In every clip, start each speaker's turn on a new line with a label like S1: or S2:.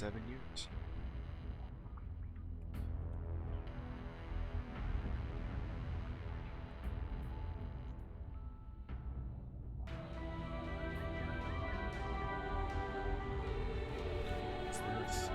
S1: 7 years. What's this?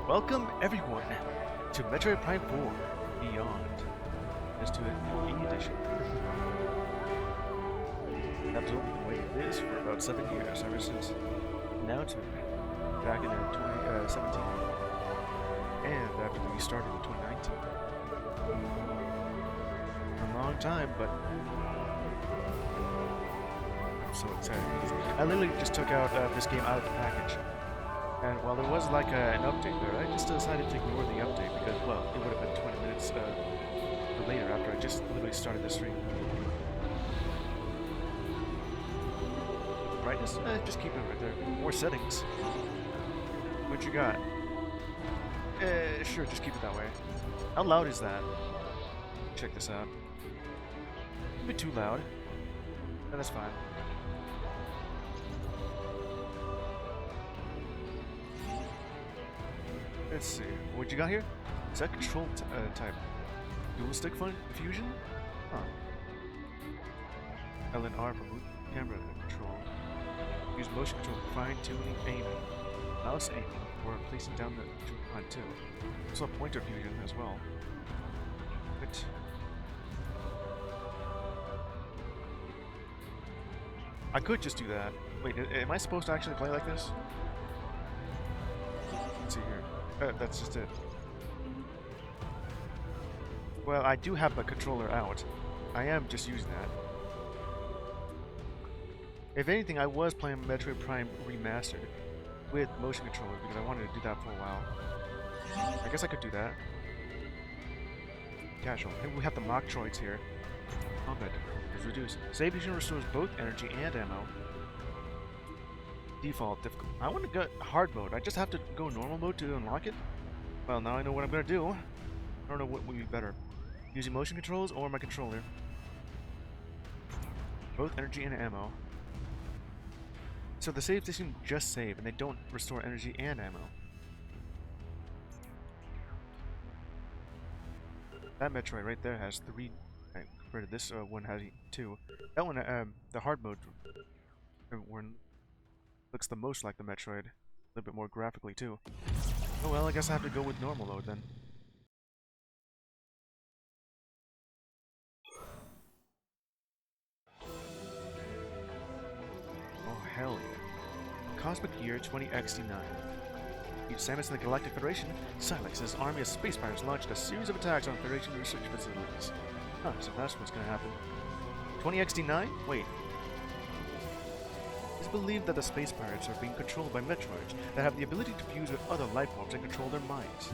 S1: Welcome everyone to Metroid Prime 4 Beyond. As to an E edition. I've been waiting this for about 7 years, ever since now to back in 2017. And after we started in 2019. A long time, but I'm so excited. I literally just took out this game out of the package. And while there was like an update there, I just decided to ignore the update because, well, it would have been 20 minutes later after I just literally started the stream. Brightness? Just keep it right there. More settings. What you got? Sure, just keep it that way. How loud is that? Check this out. A bit too loud. No, that's fine. Let's see. What you got here? Is that control type? Dual stick fusion? Huh. L and R for camera control. Use motion control for fine-tuning aiming. Mouse aiming or placing down the joycon too. Also pointer fusion as well. But I could just do that. Wait, am I supposed to actually play like this? Let's see here. That's just it. Well, I do have the controller out. I am just using that. If anything, I was playing Metroid Prime Remastered with motion controllers because I wanted to do that for a while. I guess I could do that. Casual. And we have the mock droids here. Combat is reduced. Save vision restores both energy and ammo. Default difficult. I want to go hard mode. I just have to go normal mode to unlock it? Well, now I know what I'm going to do. I don't know what would be better. Using motion controls or my controller. Both energy and ammo. So the save station just save and they don't restore energy and ammo. That Metroid right there has 3 compared to this one has 2. That one, the hard mode one looks the most like the Metroid. A little bit more graphically too. Oh well, I guess I have to go with normal mode then. Oh hell yeah. Cosmic Year 20XT9. Each Samus in the Galactic Federation, Silex's army of space pirates launched a series of attacks on Federation research facilities. Huh, so that's what's gonna happen. 20XT9? Wait. It's believed that the space pirates are being controlled by Metroids that have the ability to fuse with other life forms and control their minds.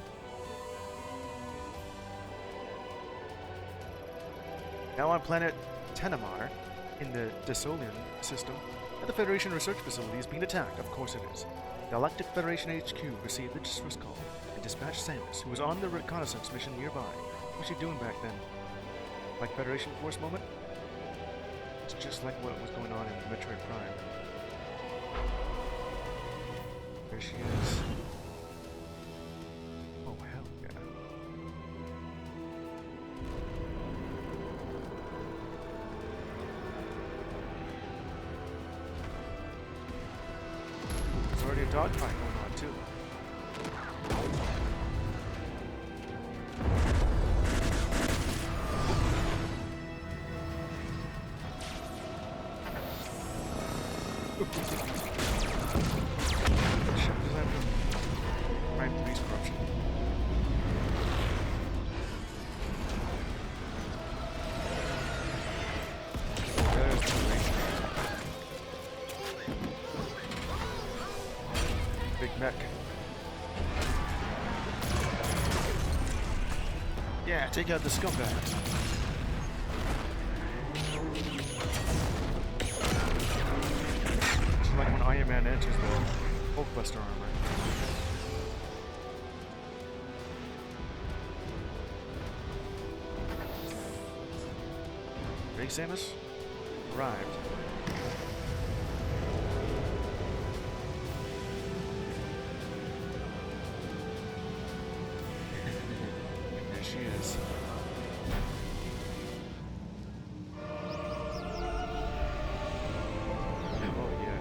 S1: Now on planet Tenamar, in the Desolian system, and the Federation research facility is being attacked. Of course it is. Galactic Federation HQ received the distress call and dispatched Samus, who was on the reconnaissance mission nearby. What's she doing back then? Like Federation Force moment? It's just like what was going on in Metroid Prime. There she is. Oh, hell yeah. There's already a dogfight going on, too. Prime 3's corruption. There's the race. Big mech. Yeah, take out the scumbags. It's like when Iron Man enters the Hulkbuster armor. Ready, Samus? Arrived. There she is. Oh yeah.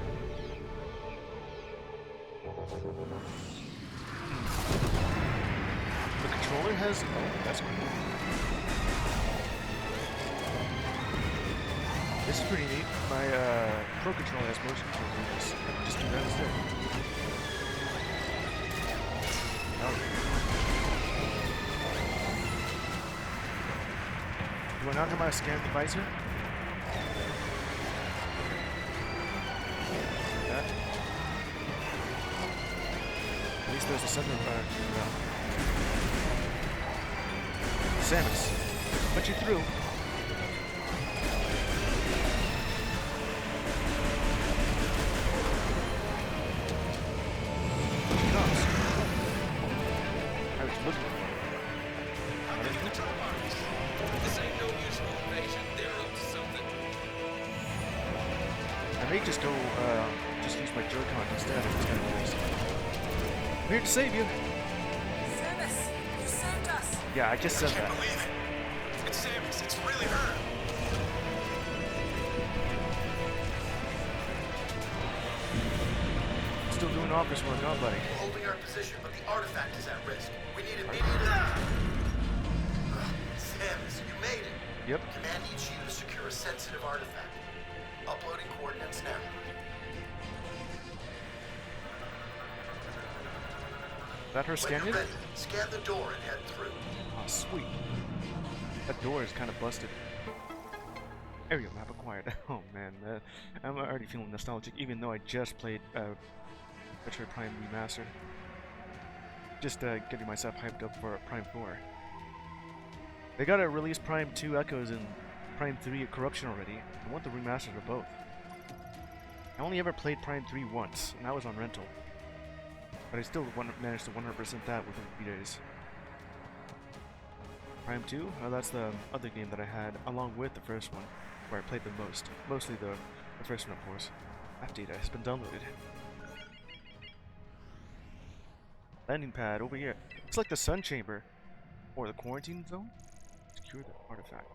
S1: The controller has... Oh, that's cool. This is pretty neat. My Pro controller has motion controls. I can just do that instead. Oh. Do I not have my Scan Visor? That. At least there's a center Samus, put you through. I may just go, just use my joycons instead of this kind of things. I'm here to save you.
S2: Samus, you saved us.
S1: Yeah, I just said that.
S3: I can't believe it. It's Samus. It's really her.
S1: Still doing office work, huh, buddy?
S4: We're holding our position, but the artifact is at risk. We need immediate... Samus, you made it.
S1: Yep.
S4: Command needs you to secure a sensitive artifact. Uploading coordinates now.
S1: That her
S4: When
S1: scanning?
S4: you're ready, scan the door and head through.
S1: Oh, sweet. That door is kind of busted. Area map acquired. Oh man, I'm already feeling nostalgic, even though I just played Metroid Prime Remastered. Just getting myself hyped up for Prime 4. They gotta release Prime 2 Echoes and Prime 3 Corruption already. I want the remastered of both. I only ever played Prime 3 once, and that was on rental. But I still managed to 100% that within 3 days. Prime 2? Oh, that's the other game that I had, along with the first one, where I played the most. Mostly the first one, of course. That data has been downloaded. Landing pad over here. Looks like the Sun Chamber. Or the Quarantine Zone? Secure the artifact.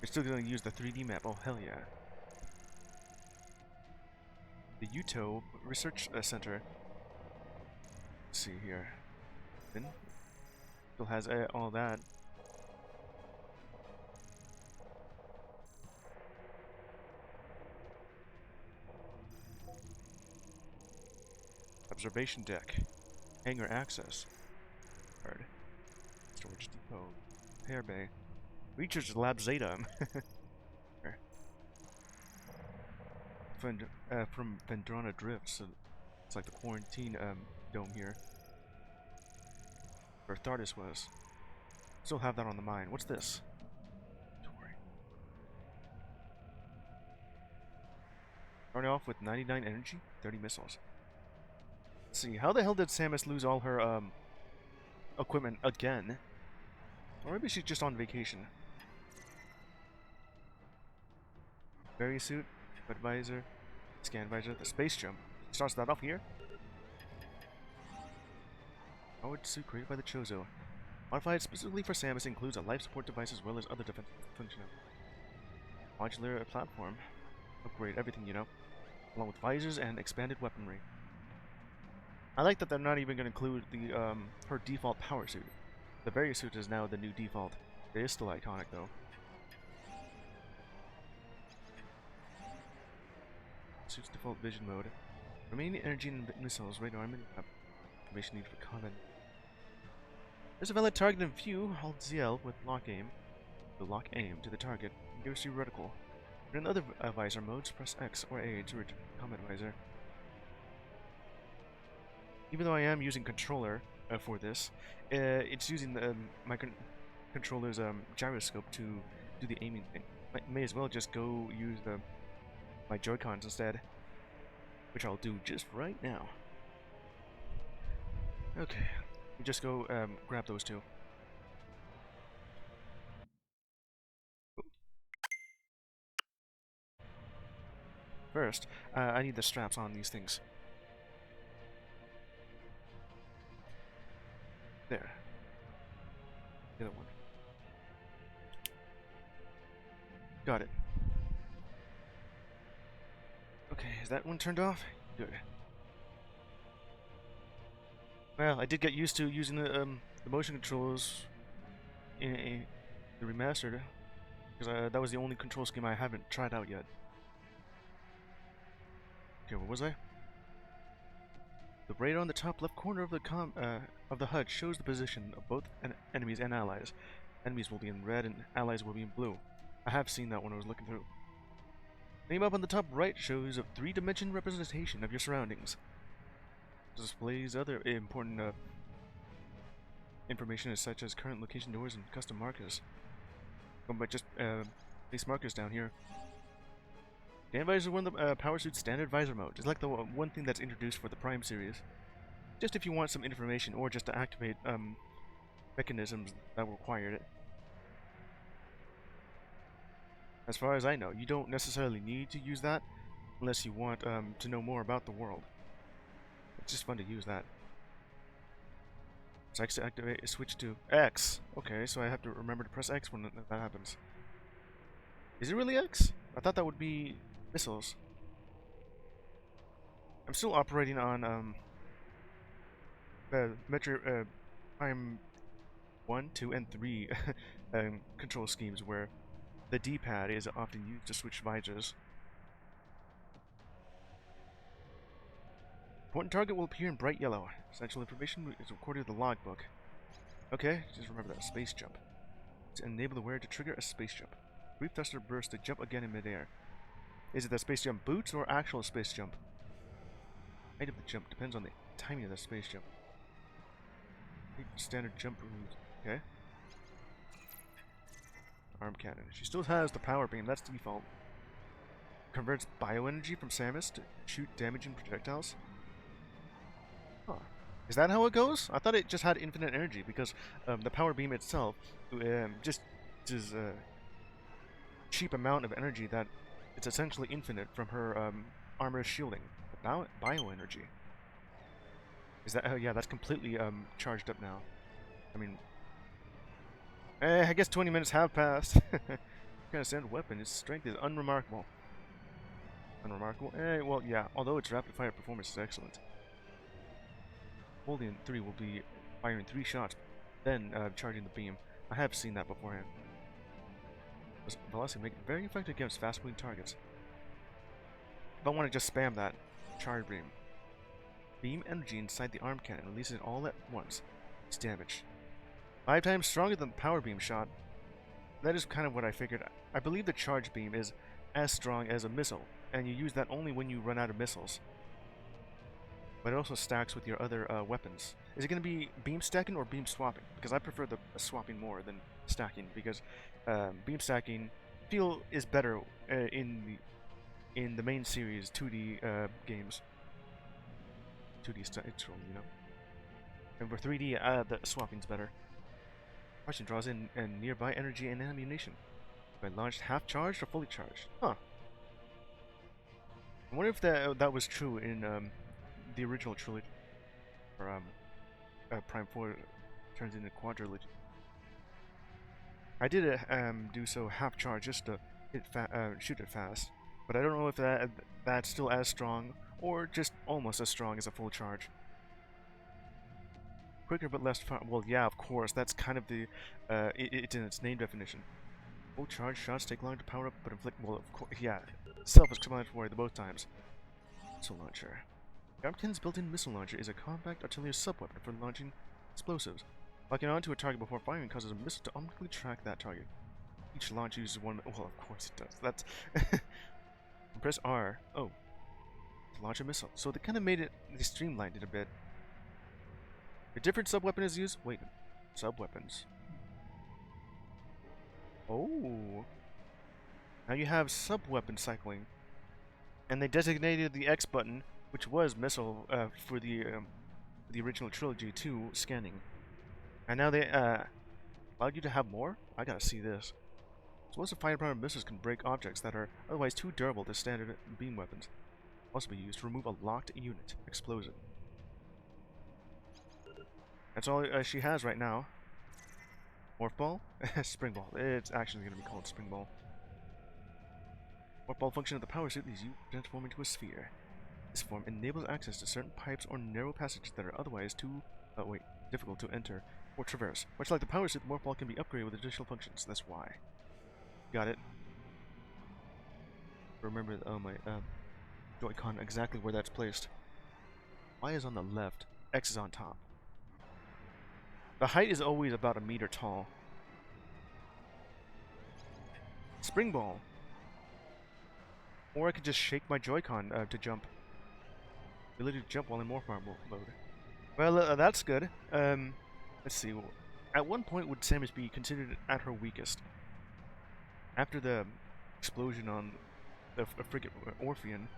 S1: We're still gonna use the 3D map. Oh, hell yeah. The Uto Research Center. Let's see here. Then still has all that. Observation deck. Hangar access. Card. Storage depot. Repair bay. Research lab Zeta. From Vendrana Drift, so it's like the quarantine dome here. Where Thardis was. Still have that on the mind. What's this? Starting off with 99 energy, 30 missiles. Let's see, how the hell did Samus lose all her equipment again? Or maybe she's just on vacation. Berry suit, Red Visor, Scan Visor, the space jump. Starts that off here. Powered suit created by the Chozo. Modified specifically for Samus, includes a life support device as well as other defense functionality. Modular platform. Upgrade everything, you know. Along with visors and expanded weaponry. I like that they're not even going to include the her default power suit. The Berry suit is now the new default. It is still iconic though. Suit's default vision mode. Remaining energy and missiles, radar, and information needed for combat. There's a valid target in view. Hold ZL with lock aim. To lock aim to the target. Nearest your reticle. In other visor modes, press X or A to return combat visor. Even though I am using controller for this, it's using my controller's gyroscope to do the aiming thing. I may as well just go use my joycons instead. which I'll do just right now. Okay, we just go grab those two. First, I need the straps on these things. There. The other one. Got it. Okay, is that one turned off? Good. Well, I did get used to using the motion controls in the remastered, because that was the only control scheme I haven't tried out yet. Okay, where was I? The radar on the top left corner of the HUD shows the position of both enemies and allies. Enemies will be in red and allies will be in blue. I have seen that when I was looking through. Name up on the top right shows a three-dimensional representation of your surroundings. Displays other important information such as current location doors and custom markers. But just place markers down here. Scan Visor is one of the Power Suit's standard visor mode. It's like the one thing that's introduced for the Prime series. Just if you want some information or just to activate mechanisms that require it. As far as I know, you don't necessarily need to use that unless you want to know more about the world. It's just fun to use that. So X to activate, switch to X. Okay, so I have to remember to press X when that happens. Is it really X? I thought that would be missiles. I'm still operating on Metroid Prime 1, 2, and 3 control schemes where the D-pad is often used to switch visors. Important target will appear in bright yellow. Essential information is recorded in the logbook. Okay, just remember that. Space jump. To enable the wearer to trigger a space jump. Brief thruster burst to jump again in midair. Is it the space jump boots or actual space jump? Height of the jump depends on the timing of the space jump. Standard jump route. Okay. Arm cannon. She still has the power beam, that's default. Converts bioenergy from Samus to shoot damaging projectiles. Huh. Is that how it goes? I thought it just had infinite energy because the power beam itself just is a cheap amount of energy that it's essentially infinite from her armor shielding. Bioenergy. Is that? Oh yeah, that's completely charged up now. I mean, I guess 20 minutes have passed. Kind of standard weapon. Its strength is unremarkable. Unremarkable? Well, yeah. Although its rapid fire performance is excellent. Holding 3 will be firing 3 shots, then charging the beam. I have seen that beforehand. Velocity make it very effective against fast-moving targets. If I want to just spam that, charge beam. Beam energy inside the arm cannon releases it all at once. It's damage. 5 times stronger than the power beam shot. That is kind of what I figured. I believe the charge beam is as strong as a missile, and you use that only when you run out of missiles. But it also stacks with your other weapons. Is it going to be beam stacking or beam swapping? Because I prefer the swapping more than stacking, because beam stacking is better in the main series 2D games. 2D style, you know. And for 3D, the swapping's better. Question draws in nearby energy and ammunition. If I launched half charged or fully charged? Huh. I wonder if that was true in the original trilogy, or Prime 4 turns into quadrilogy. I did do so half charge just to shoot it fast, but I don't know if that's still as strong or just almost as strong as a full charge. Quicker but less far. Well, yeah, of course. That's kind of the it's in its name definition. Full charge shots take long to power up, but inflict. Well, of course, yeah. Self-explanatory both times. Missile launcher. Garmkin's built-in missile launcher is a compact artillery sub-weapon for launching explosives. Locking onto a target before firing causes a missile to automatically track that target. Each launch uses one. Well, of course it does. That's. Press R. Oh. To launch a missile. So they kind of made it. They streamlined it a bit. A different sub-weapon is used. Wait. Sub-weapons. Oh. Now you have sub-weapon cycling. And they designated the X button which was missile for the original trilogy to scanning, and now they allowed you to have more. I gotta see this. Explosive firepower missiles can break objects that are otherwise too durable to standard beam weapons. Also be used to remove a locked unit explosion. That's all she has right now. Morph ball? Spring ball. It's actually going to be called spring ball. Morph ball function of the power suit is used to transform into a sphere. This form enables access to certain pipes or narrow passages that are otherwise too difficult to enter or traverse. Much like the power suit, the morph ball can be upgraded with additional functions. That's why. Got it. Remember my joycon exactly where that's placed. Y is on the left, X is on top. The height is always about 1 meter tall. Spring ball. Or I could just shake my joycon to jump. Ability to jump while in morph mode. Well, that's good. Let's see. At one point would Samus be considered at her weakest? After the explosion on the frigate Orpheon,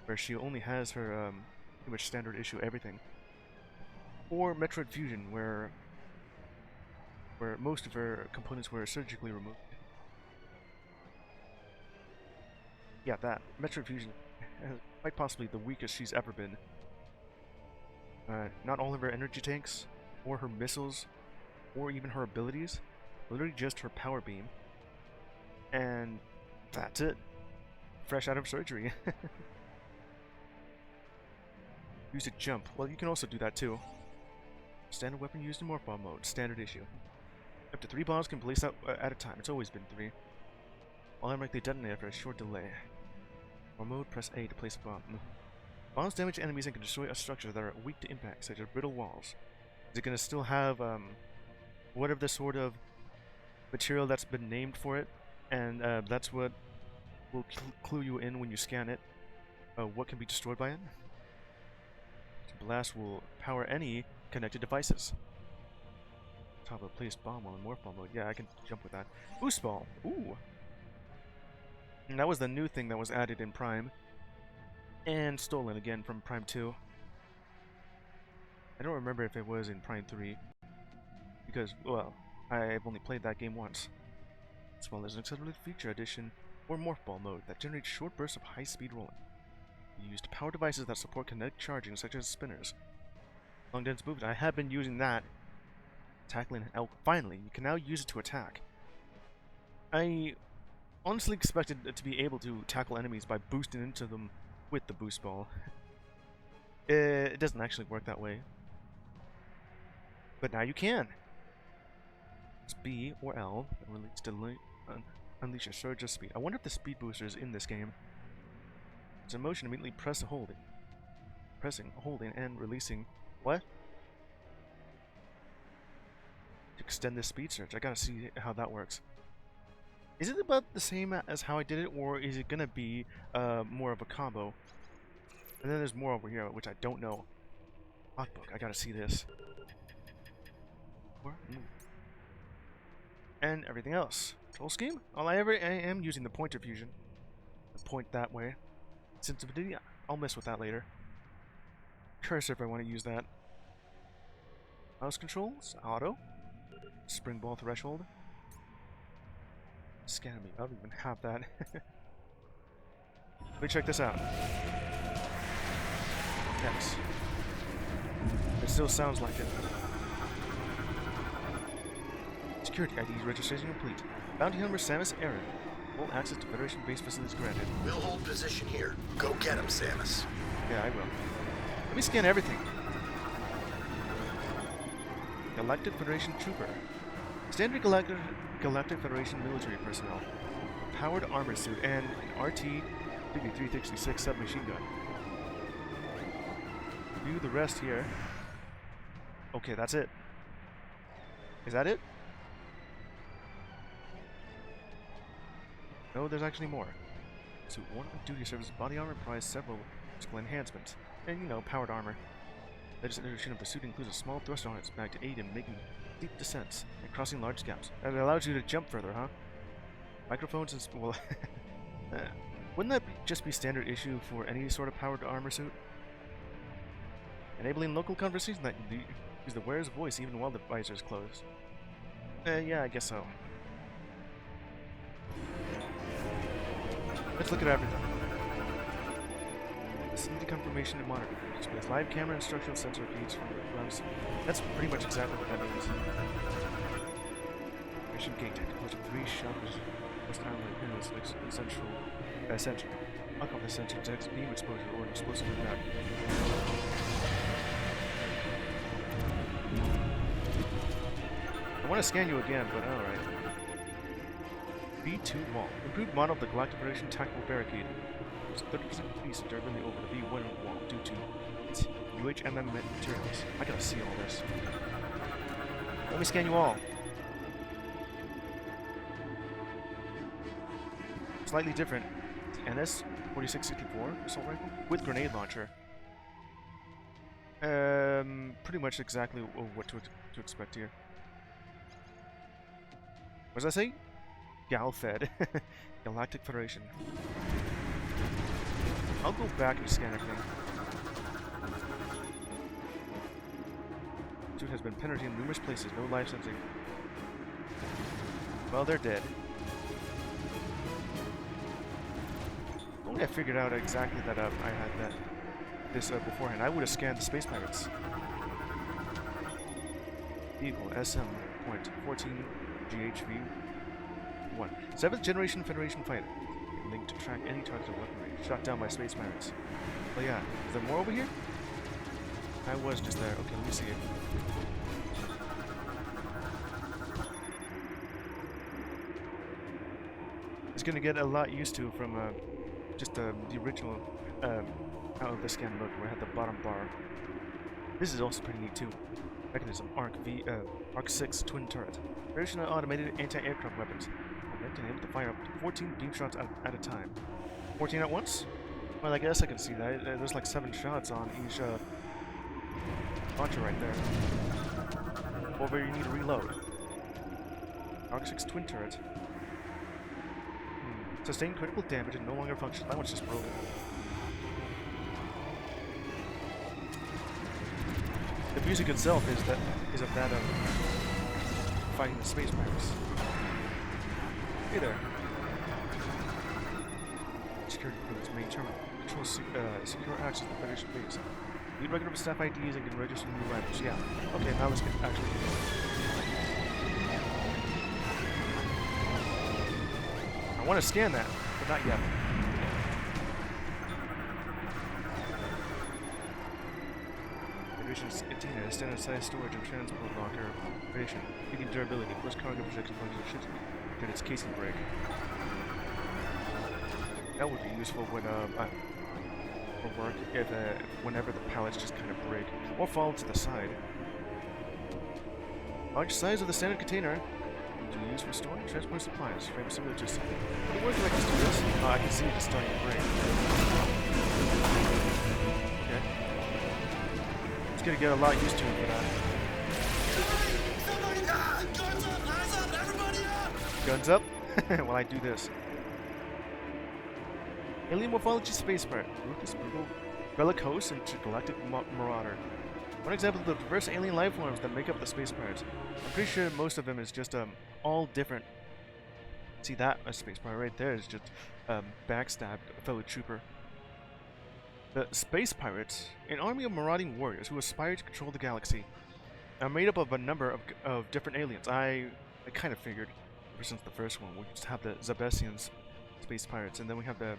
S1: where she only has her pretty much standard issue everything. Or Metroid Fusion, where most of her components were surgically removed. Yeah, that. Metroid Fusion quite possibly the weakest she's ever been. Not all of her energy tanks, or her missiles, or even her abilities. Literally just her power beam. And that's it. Fresh out of surgery. Use a jump. Well, you can also do that too. Standard weapon used in morph ball mode. Standard issue. Up to 3 bombs can be placed out at a time. It's always been 3. Automatically detonate after a short delay. Or mode, press A to place a bomb. Bombs damage enemies and can destroy structures that are weak to impact, such as brittle walls. Is it going to still have whatever the sort of material that's been named for it? And that's what will clue you in when you scan it. What can be destroyed by it? Blast will power any connected devices. Top of a placed bomb while in morph ball mode. Yeah, I can jump with that. Boost ball. Ooh. And that was the new thing that was added in Prime. And stolen again from Prime 2. I don't remember if it was in Prime 3. Because, well, I've only played that game once. As well as an accelerated feature addition or morph ball mode that generates short bursts of high-speed rolling. Used power devices that support kinetic charging, such as spinners. Long distance movement. I have been using that. Tackling an elk. Finally, you can now use it to attack. I honestly expected to be able to tackle enemies by boosting into them with the boost ball. It doesn't actually work that way. But now you can. It's B or L that release to unleash a surge of speed. I wonder if the speed booster is in this game. It's a motion immediately press holding. Pressing, holding, and releasing. What? To extend this speed surge. I gotta see how that works. Is it about the same as how I did it, or is it gonna be more of a combo? And then there's more over here, which I don't know. Hotbook, I gotta see this. And everything else. Control scheme? I am using the pointer fusion. The point that way. Sensitivity, I'll mess with that later. Cursor if I want to use that. Mouse controls, auto. Spring ball threshold. Scan me, I don't even have that. Let me check this out. Yes. It still sounds like it. Security IDs registration complete. Bounty Hunter Samus Aran. Full access to Federation base facilities granted.
S4: We'll hold position here. Go get him, Samus.
S1: Yeah, I will. Let me scan everything. Galactic Federation Trooper. Standard Galactic Federation military personnel. Powered armor suit and an RT-366 submachine gun. View the rest here. Okay, that's it. Is that it? No, there's actually more. Suit 1 of duty service body armor provides several physical enhancements. And, you know, powered armor. Latest edition of the suit includes a small thruster on its back to aid in making deep descents and crossing large gaps. And it allows you to jump further, huh? Microphones and... well... wouldn't that just be standard issue for any sort of powered armor suit? Enabling local conversation that use the wearer's voice even while the visor is closed. Yeah, I guess so. Let's look at everything. Vicinity confirmation and monitor. Displays live camera and structural sensor feeds from the ground. That's pretty much exactly what that means. Mission gate. Close to 3 shoppers. Most island hills essential. Lock off the sensor detects beam exposure or an explosive impact. I want to scan you again, but alright. B2 wall. Improved model of the Galactic Federation tactical barricade. There's a 30% increase in durability over the B1 wall due to its UHMM materials. I gotta see all this. Let me scan you all. Slightly different. NS 4664 assault rifle with grenade launcher. Pretty much exactly what to expect here. What does that say? Galfed. Galactic Federation. I'll go back and scan everything. Dude has been penetrating numerous places, no life sensing. Well, they're dead. Only I figured out exactly that I had this beforehand. I would have scanned the space pirates. Vehicle SM.14 GHV 1. 7th generation Federation fighter. Linked to track any targeted weaponry. Shot down by space pirates. Oh yeah, is there more over here? I was just there. Okay, let me see it. It's gonna get a lot used to from just the original out of the scan mode where I had the bottom bar. This is also pretty neat too. Mechanism Arc 6 twin turret. Traditional automated anti-aircraft weapons. Can able to fire up to 14 beam shots at a time. 14 at once? Well, I guess I can see that. There's like 7 shots on each launcher right there. Over you need to reload. Arc 6 twin turret. Sustained critical damage and no longer functions. That one's just broken. The music itself is of that fighting the space pirates. Hey there. Security codes, main terminal. Control secure access to the Federation base. Need regular staff IDs and can register new arrivals. Yeah. Okay, now let's get actually get going. I want to scan that, but not yet. Federation's container is standard size storage and transport locker. Federation, medium durability, plus cargo protection function ships. And its casing break. That would be useful when for work if whenever the pallets just kind of break or fall to the side. Large size of the standard container to be used for storing and transporting supplies. Frame similar to something. Would it work if I just do this? I can see it just starting to break. Okay. It's gonna get a lot used to it for that. Guns up while I do this. Alien morphology space pirate. Ruthless, brutal, bellicose, and galactic marauder. One example of the diverse alien life forms that make up the space pirates. I'm pretty sure most of them is just all different. See that a space pirate right there is just backstabbed a fellow trooper. The space pirates, an army of marauding warriors who aspire to control the galaxy, are made up of a number of different aliens. I kind of figured. Ever since the first one, we just have the Zabessians, space pirates, and then we have the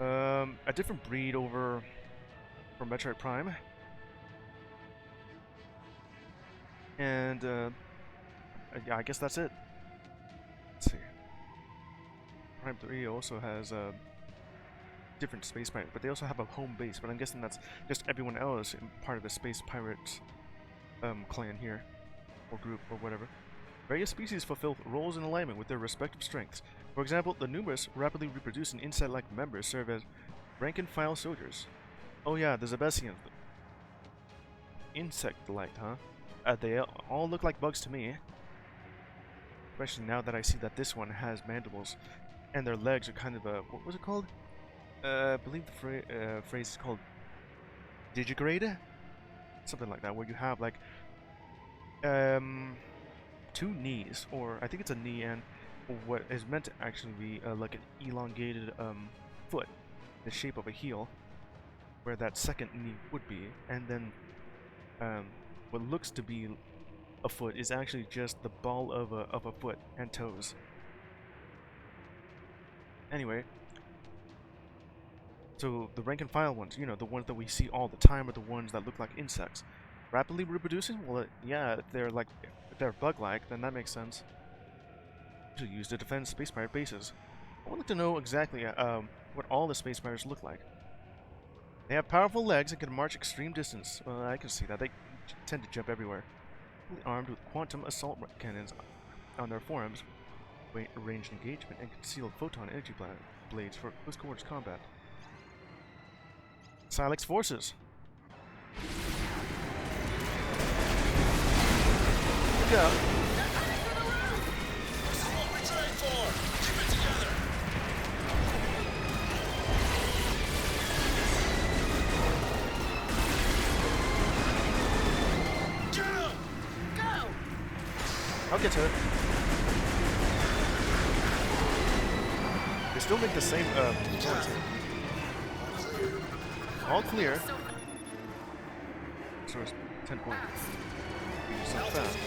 S1: a different breed over from Metroid Prime, and yeah, I guess that's it. Let's see. Prime 3 also has different space pirate, but they also have a home base. But I'm guessing that's just everyone else in part of the space pirate clan here, or group, or whatever. Various species fulfill roles in alignment with their respective strengths. For example, the numerous, rapidly reproducing insect-like members serve as rank-and-file soldiers. Oh yeah, the Zabessians. Insect-like, huh? They all look like bugs to me. Especially now that I see that this one has mandibles, and their legs are kind of what was it called? I believe the phrase is called digigrade, something like that, where you have like two knees, or I think it's a knee and what is meant to actually be like an elongated foot, the shape of a heel, where that second knee would be, and then what looks to be a foot is actually just the ball of a foot and toes. Anyway, so the rank and file ones, you know, the ones that we see all the time, are the ones that look like insects. Rapidly reproducing? Well, yeah, if they're bug-like, then that makes sense. To use to defend space pirate bases. I would like to know exactly what all the space pirates look like. They have powerful legs and can march extreme distance. Well, I can see that. They tend to jump everywhere. Fully armed with quantum assault cannons on their forearms, ranged engagement, and concealed photon energy blades for close quarters combat. Silex forces. Look out.
S3: This is what we trained for! Keep it together! Get him!
S2: Go!
S1: I'll get to it. They still make the same choice. All clear. So it's 10 points. So
S3: Alpha
S1: fast.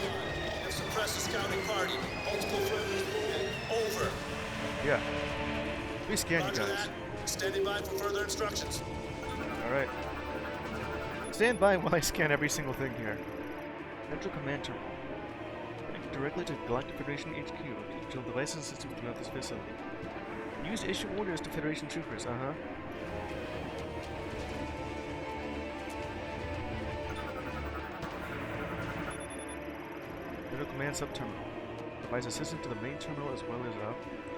S3: have suppressed the scouting party. Multiple friendlies moving. Over.
S1: Yeah. We scan you
S3: Roger
S1: guys.
S3: that. Standing by for further instructions.
S1: Alright. Stand by while I scan every single thing here. Central Command Terminal. Connect directly to Galactic Federation HQ to control devices and systems throughout this facility. Use to issue orders to Federation troopers, Central Command Sub-Terminal. Provides assistance to the main terminal as well as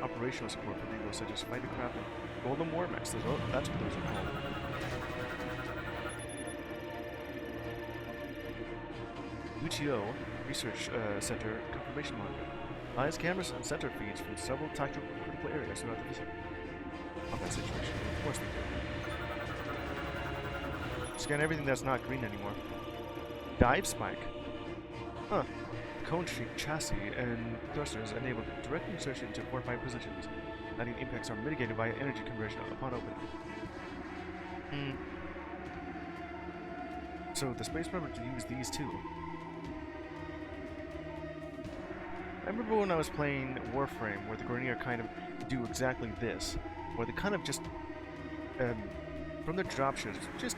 S1: operational support for vehicles such as fighter craft and Golden War Mechs. That's what those are called. UTO Research Center Confirmation Monitor. Lies cameras and center feeds from several tactical critical areas throughout the combat situation. Of course they do. Scan everything that's not green anymore. Dive spike. Huh. Cone-shaped chassis and thrusters enable direct insertion into fortified positions. Landing impacts are mitigated by energy conversion upon opening. So the space rubber to use these too. I remember when I was playing Warframe, where the Grenier kind of do exactly this, where they kind of just from their drop ships just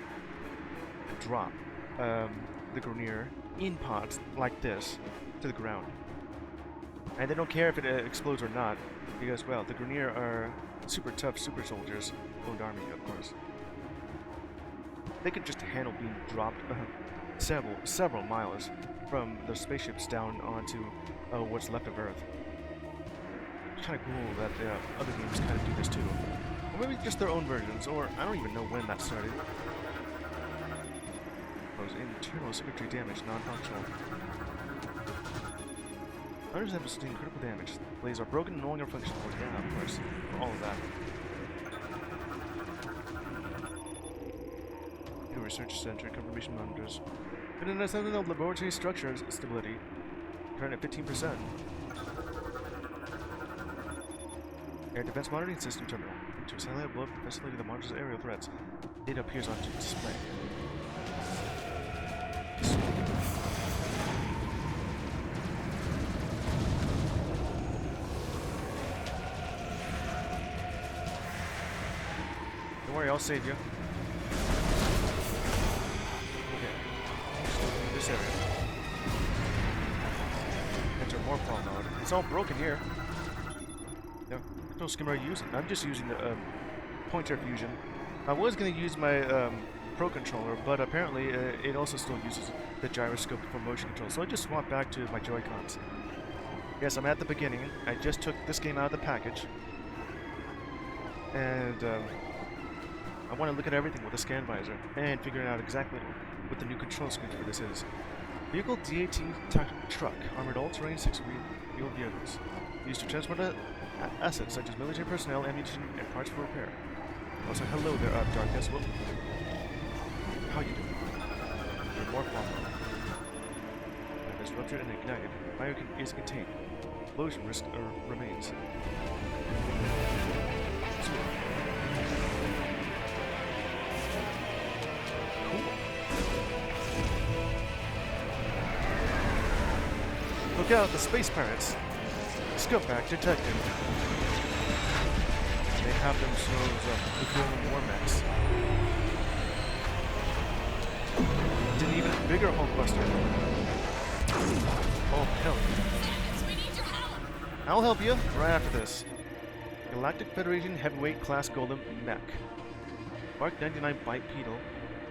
S1: drop the Grenier in pods like this to the ground, and they don't care if it explodes or not, because well, the Grenier are super tough super soldiers, owned army of course. They could just handle being dropped several miles from their spaceships down onto what's left of Earth. It's kind of cool that other games kind of do this too, or maybe just their own versions, or I don't even know when that started. Internal circuitry damage, non-functional. Others have sustained critical damage. Blades are broken and no longer functional. Yeah, of course. For all of that. New research center confirmation monitors. Within a assessment of laboratory structure stability. Current at 15%. Air defense monitoring system terminal. To satellite above the facility that monitors aerial threats. Data appears on display. Don't worry, I'll save you. Okay. This area. Enter morphball mode. It's all broken here. Yeah. Control scheme are you using? I'm just using the pointer fusion. I was going to use my Pro controller, but apparently it also still uses the gyroscope for motion control, so I just swapped back to my joycons. Yes, I'm at the beginning. I just took this game out of the package, and I want to look at everything with a scan visor and figuring out exactly what the new control screen for this is. Vehicle DAT tactical truck, armored all-terrain 6-wheel vehicles, used to transport assets such as military personnel, ammunition, and parts for repair. Also, hello there, Darkness. Whoop. How you doing? More fumble. Is ruptured and ignited. Fire is contained. Explosion risk remains. Cool. Look out, the space pirates. Scumbag detected. They have themselves the golden war mechs. An even bigger Hulkbuster. Oh, hell.
S2: Samus, we need your help!
S1: I'll help you right after this. Galactic Federation Heavyweight Class Golem Mech. Mark 99 Bipedal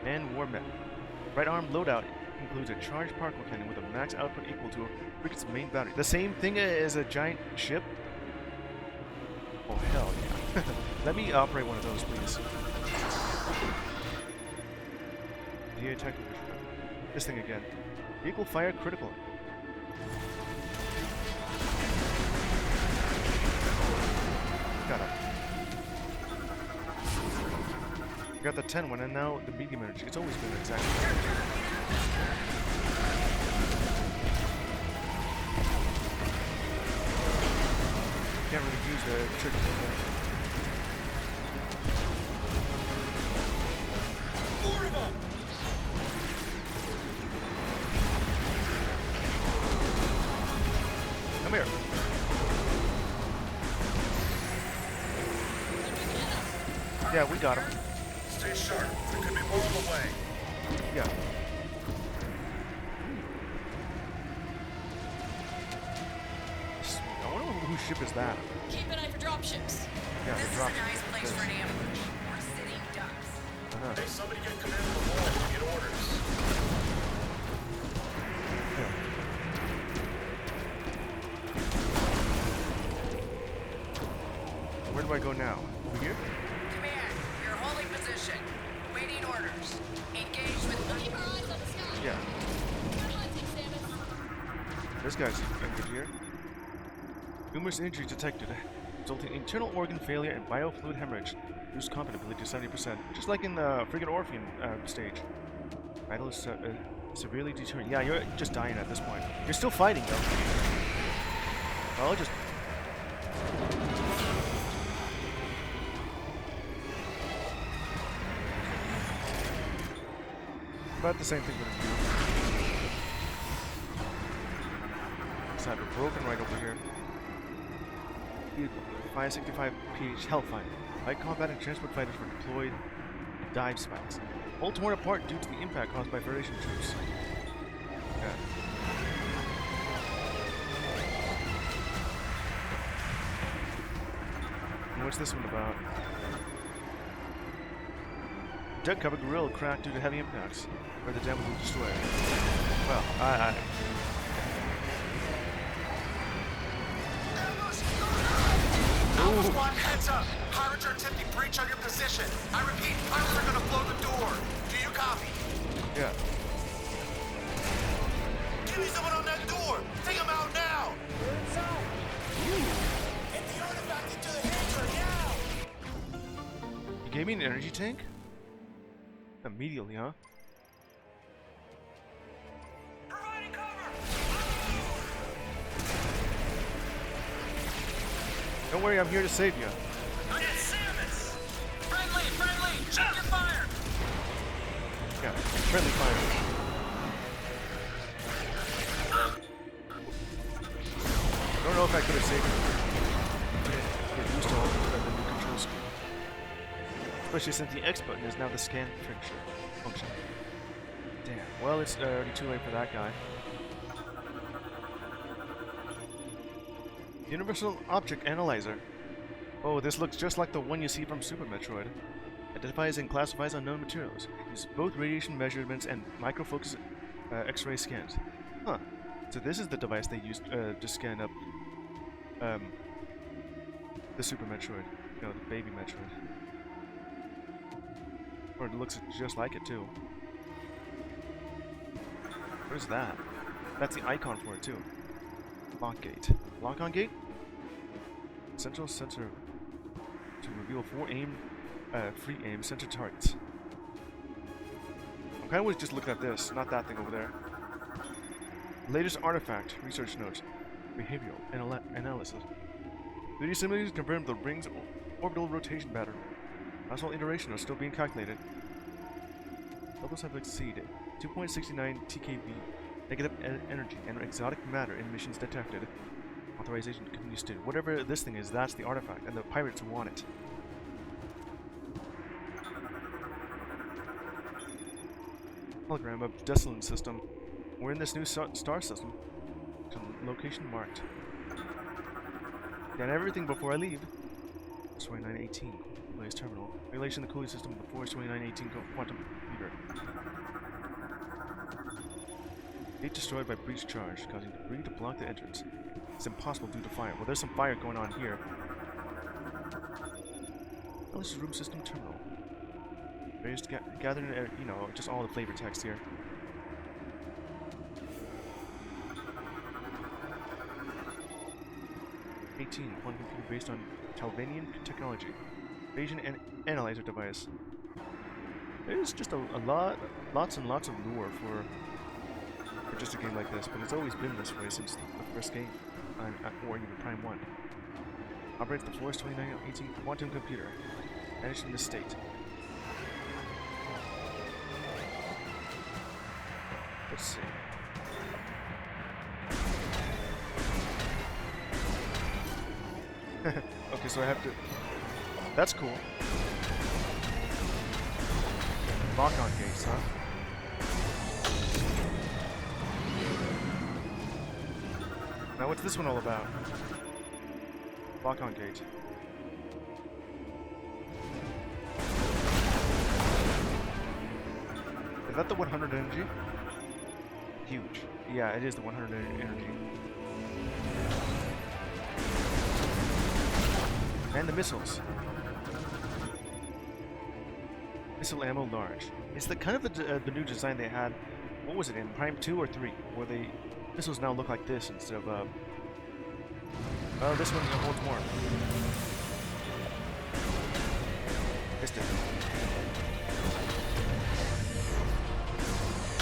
S1: and War Mech. Right arm loadout includes a charged particle cannon with a max output equal to a frigate's main battery. The same thing as a giant ship? Oh, hell yeah. Let me operate one of those, please. DA tactical vision. This thing again. Vehicle fire critical. Got it. Got the 10 one and now the medium energy. It's always been exactly. Can't really use the trick.
S3: More of them!
S1: Come here. Yeah, we got him.
S3: Stay sharp. There could be more on the way.
S1: Yeah. Sweet. I wonder whose ship is that?
S2: Keep an eye for dropships.
S1: Yeah,
S2: This
S1: the
S2: is
S1: drop
S2: a nice
S1: ship.
S2: place for an ambush. Or sitting ducks.
S3: Hey, somebody get command of the wall. We get orders.
S1: Yeah. Where do I go now? Over here?
S2: Command, you're holding position. Waiting orders. Engage with... Keep our eyes on the sky.
S1: Yeah.
S2: Good hunting, Samus.
S1: This guy's injured here. Numerous injuries detected, resulting in internal organ failure and biofluid hemorrhage. Reduced combat ability to 70%, just like in the friggin' Orpheum stage. Vital is severely deteriorated. Yeah, you're just dying at this point. You're still fighting, though. I'll just... About the same thing with you. Side are broken right over here. 565 PH Hellfire. Light combat and transport fighters were deployed. Dive spikes. All torn apart due to the impact caused by Federation troops. Yeah. And what's this one about? Deck cover gorilla cracked due to heavy impacts, where the damage was destroyed. Well,
S4: Alpha Squad, heads up! Pirates are attempting breach on your position. I repeat, pirates are gonna blow the door. Do you copy?
S1: yeah.
S4: Give me someone on that door! Take them out now! Get the artifact into the hangar now!
S1: You gave me an energy tank? Immediately, huh?
S3: Providing cover!
S1: Don't worry, I'm here to save you.
S3: Get Samus!
S2: Friendly! Check your fire!
S1: Yeah, friendly fire. Don't know if I could have saved you. Get used to all the new controls. Especially since the X button is now the scan function. Damn. Well, it's already too late for that guy. Universal Object Analyzer. Oh, this looks just like the one you see from Super Metroid. Identifies and classifies unknown materials. Uses both radiation measurements and microfocus X-ray scans. Huh. So this is the device they used to scan up the Super Metroid. You know, the baby Metroid. Or it looks just like it too. What is that? That's the icon for it too. Lock gate. Lock on gate? Central sensor to reveal 4 free aim center targets. kind of was just looking at this, not that thing over there. Latest artifact, research notes, behavioral analysis. 3D simulators confirmed the ring's orbital rotation pattern. Possible iteration are still being calculated. Levels have exceeded 2.69 TKV, negative energy, and exotic matter in missions detected. Authorization continues to. Whatever this thing is, that's the artifact, and the pirates want it. Hologram of Desolate system. We're in this new star system. Location marked. Got everything before I leave. 2918. Place terminal. Regulation of the cooling system before 2918 quantum computer. Gate destroyed by breach charge, causing debris to block the entrance. It's impossible due to fire. Well, there's some fire going on here. Oh, this is room system terminal. Just gathering, you know, just all the flavor text here. Quantum computer based on Talvanian technology. Bayesian analyzer device. There's just lots and lots of lore for just a game like this, but it's always been this way since the first game, or even Prime 1. Operates the Force 2918 quantum computer. Managed in this state. Let's see. Okay, so I have to... That's cool. Lock-on gates, huh? Now what's this one all about? Lock-on gate. Is that the 100 energy? Huge. Yeah, it is the 100 energy. And the missiles. Missile ammo large. It's the kind of the new design they had. What was it in Prime 2 or 3? Where the missiles now look like this instead of well, this one holds more. Missed it.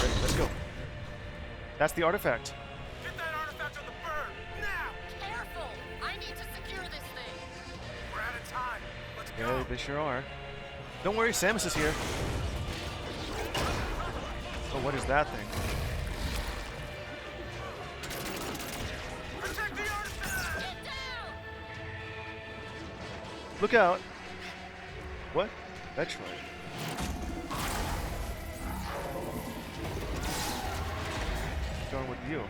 S1: Ready, let's go. That's the artifact.
S4: Get that artifact on the bird, now!
S2: Careful! I need to secure this thing.
S4: We're out of time. Let's
S1: Yeah,
S4: go.
S1: they sure are. Don't worry, Samus is here. Oh, what is that thing?
S4: Protect the artifact!
S2: Get down!
S1: Look out! What? Metroid. What's going with you?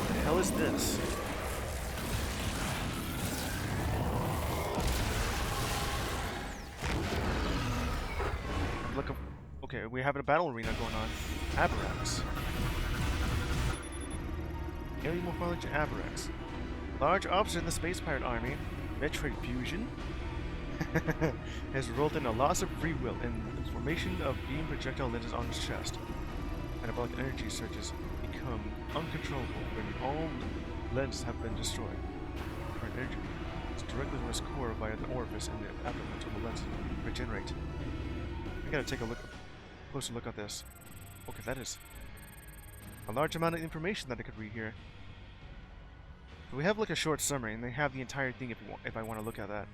S1: What the hell is this? Look, okay, we have a battle arena going on. Aberrax. Alien morphology Aberrax. Large officer in the space pirate army, Metroid fusion, has resulted in a loss of free will and the formation of beam projectile lenses on his chest. Anabolic energy surges become uncontrollable when all lenses have been destroyed. Current energy is directly from his core via the orifice in the abdomen until the lenses regenerate. I gotta take a closer look at this. Okay, that is a large amount of information that I could read here. So we have like a short summary, and they have the entire thing if I want to look at that.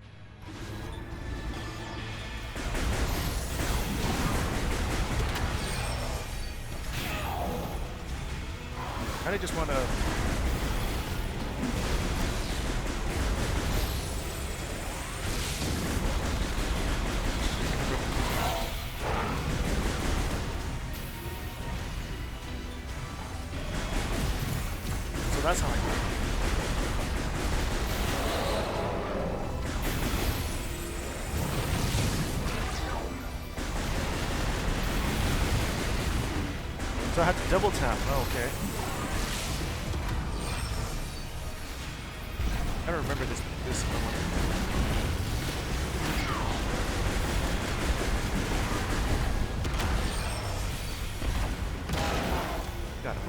S1: I just want to. So that's how I do it. So I have to double tap. Oh, okay. I don't remember this one. Got it.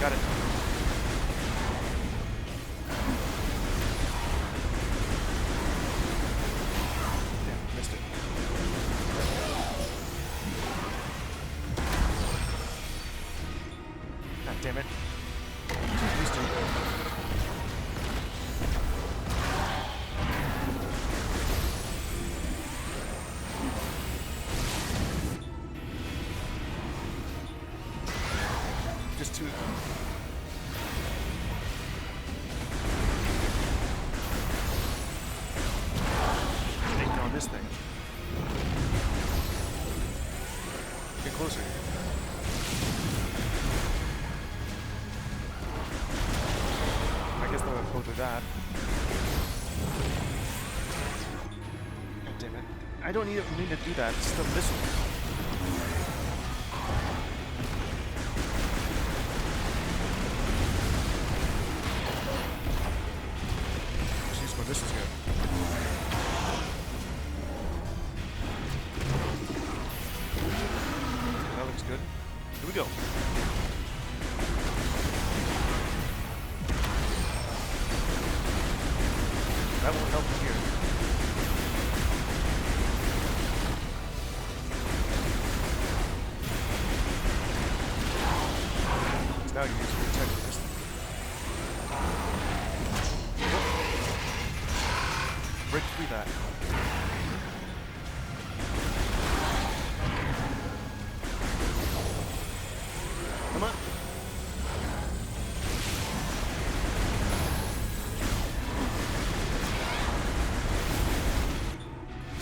S1: Got it. just too... Taking on this thing. Get closer. I guess they'll go through that. God damn it. I don't need to do that. It's the missile. Let's use my missiles here. That looks good. Here we go. That won't help me here. Now you use your attack with this. Break through that. Come on.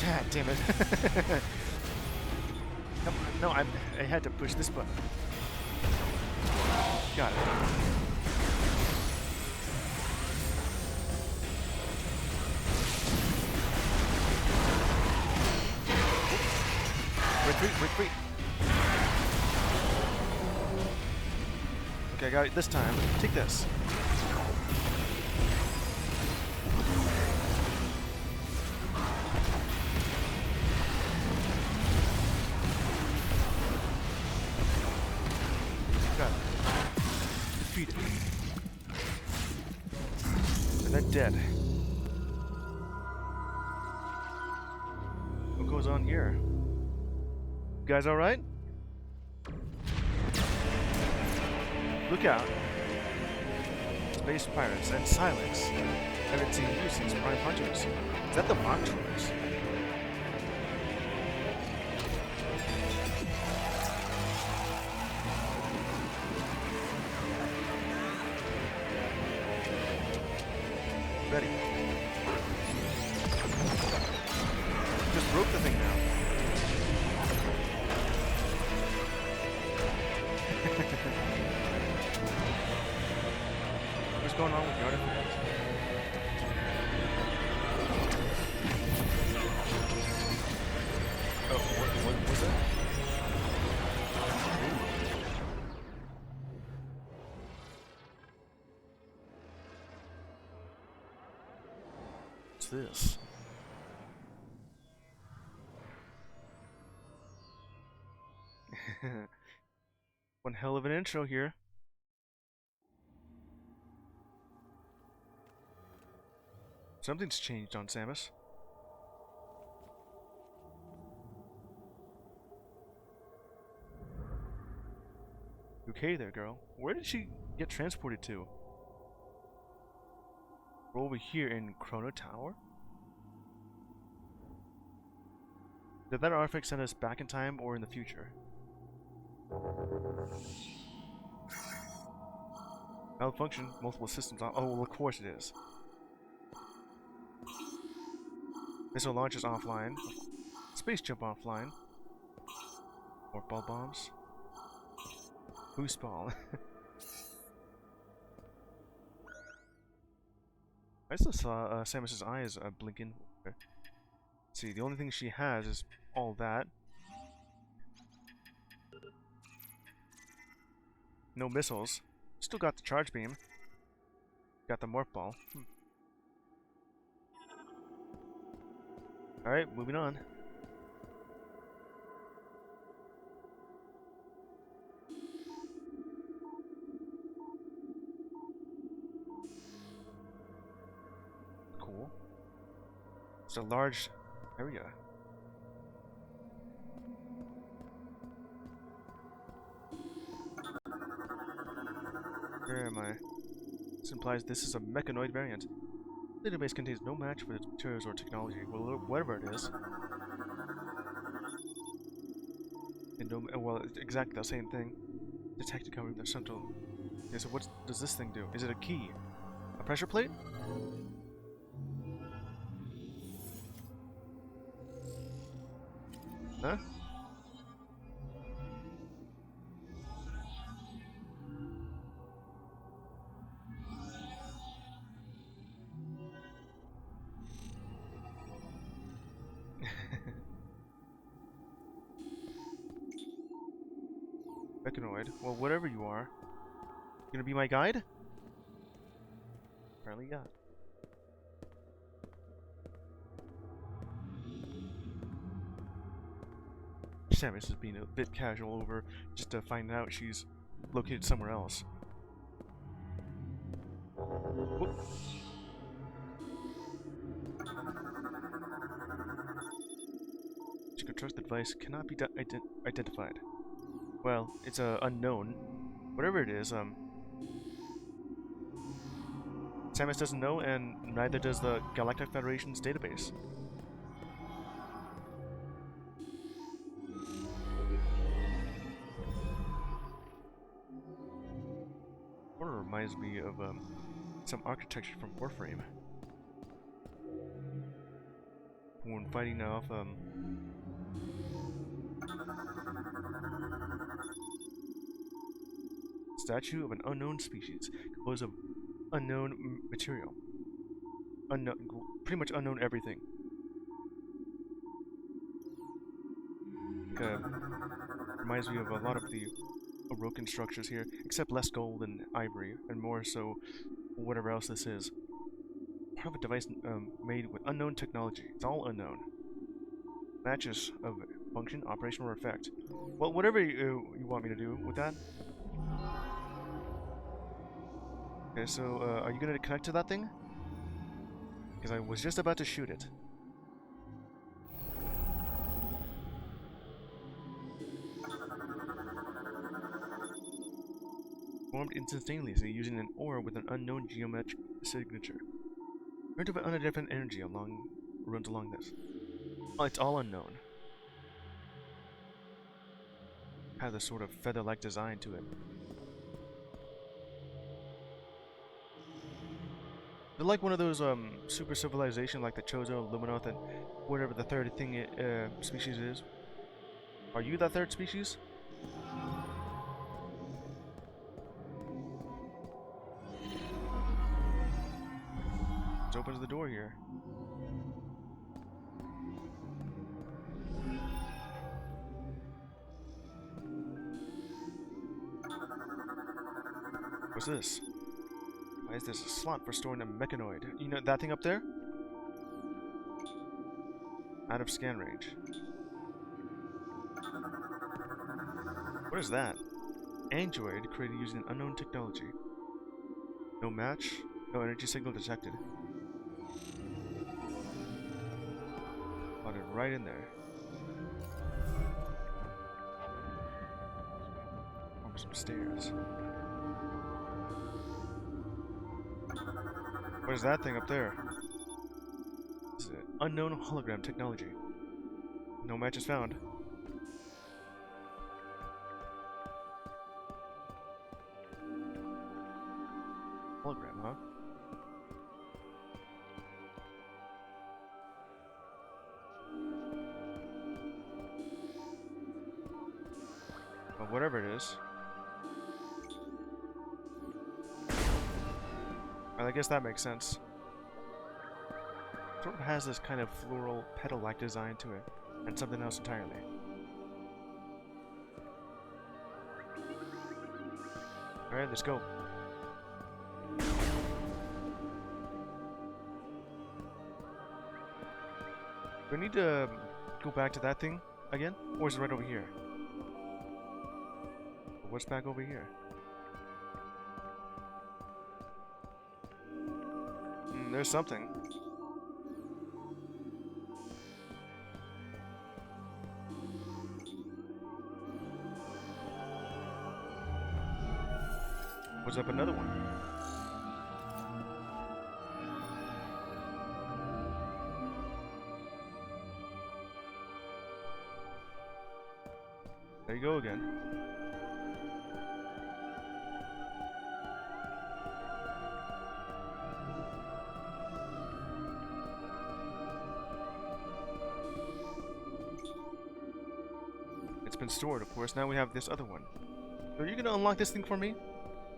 S1: God damn it. Come on. No, I had to push this button. Got it. Retreat. Okay, I got it this time. Take this. Got it. Defeated. And then dead. What goes on here? You guys alright? Look out. Space pirates and silence. Haven't seen you since Prime Hunters. Is that the Montrose? Ready. Just broke the thing now. What's going on with the artifact? Oh, what was that? What's this? One hell of an intro here. Something's changed on Samus. Okay there, girl. Where did she get transported to? We're over here in Chrono Tower? Did that artifact send us back in time or in the future? Malfunction, multiple systems on. Oh, well, of course it is. Missile launch is offline. Space jump offline. More ball bombs. Boost ball. I still saw Samus's eyes blinking. Okay. Let's see, the only thing she has is all that. No missiles. Still got the charge beam. Got the morph ball. Alright, moving on. Cool. It's a large area. Where am I? This implies this is a mechanoid variant. The database contains no match for its materials or technology, well, whatever it is. And no, well, it's exactly the same thing. Detected covering the central. Okay, so what does this thing do? Is it a key? A pressure plate? Huh? Mechanoid. Well, whatever you are. You gonna be my guide? Apparently, yeah. Samus is being a bit casual over just to find out she's located somewhere else. Whoop. She could trust the device cannot be identified. Well, it's unknown. Whatever it is, Samus doesn't know, and neither does the Galactic Federation's database. Sort of reminds me of some architecture from Warframe. When fighting off statue of an unknown species composed of unknown material. Unknown, pretty much unknown everything. Reminds me of a lot of the Orokin structures here, except less gold and ivory, and more so whatever else this is. Part of a device made with unknown technology. It's all unknown. Matches of function, operation, or effect. Well, whatever you want me to do with that. Okay, so are you gonna connect to that thing? Because I was just about to shoot it. Formed instantaneously using an ore with an unknown geometric signature. Current of unidentified energy runs along this. Oh, it's all unknown. Has a sort of feather-like design to it. They're like one of those super civilization like the Chozo, Luminoth, and whatever the third thing species is. Are you that third species? It opens the door here. What's this? Why is there a slot for storing a mechanoid? You know that thing up there? Out of scan range. What is that? Android created using an unknown technology. No match, no energy signal detected. Put it right in there. Over some stairs. What is that thing up there? This is an unknown hologram technology. No match is found. Hologram, huh? Well, whatever it is. Well, I guess that makes sense. Sort of has this kind of floral petal-like design to it, and something else entirely. Alright, let's go. Do I need to go back to that thing again? Or is it right over here? What's back over here? There's something. What's up another one? There you go again. been stored, of course. Now we have this other one. So you're gonna unlock this thing for me?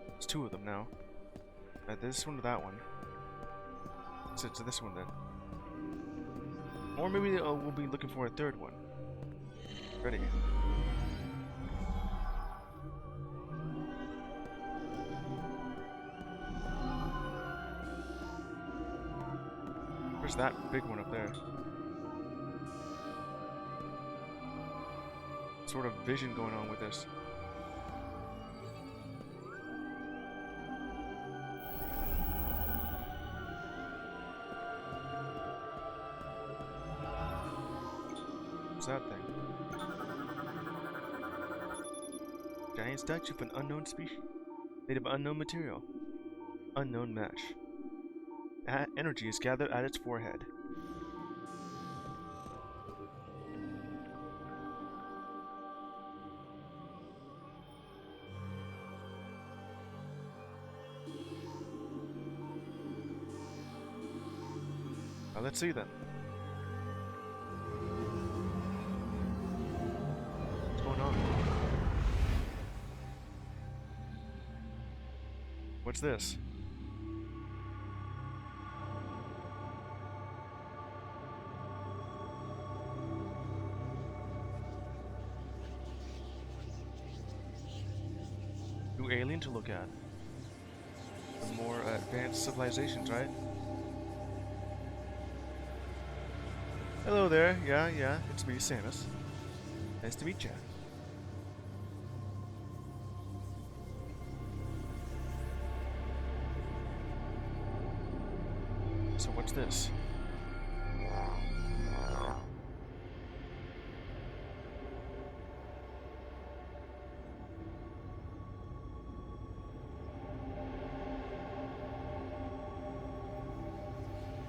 S1: There's two of them now. This one or that one. So it's this one then. Or maybe we'll be looking for a third one. Ready. Where's that big one up there? Sort of vision going on with this. What's that thing? Giant statue of an unknown species, made of unknown material. Unknown mesh. Energy is gathered at its forehead. Now let's see then. What's going on? What's this? New alien to look at. The more advanced civilizations, right? Hello there. Yeah, it's me, Samus. Nice to meet ya. So what's this?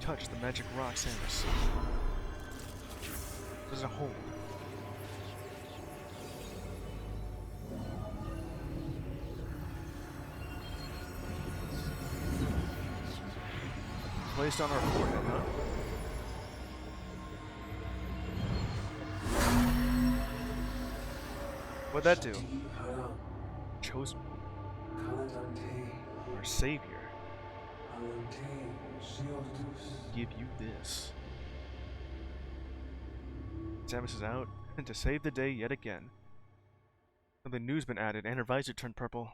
S1: Touch the magic rock, Samus. There's a hole. Placed on our forehead, huh? What'd that do? Chosen. Our savior. Give you this. Samus is out to save the day yet again. Something new's been added, and her visor turned purple.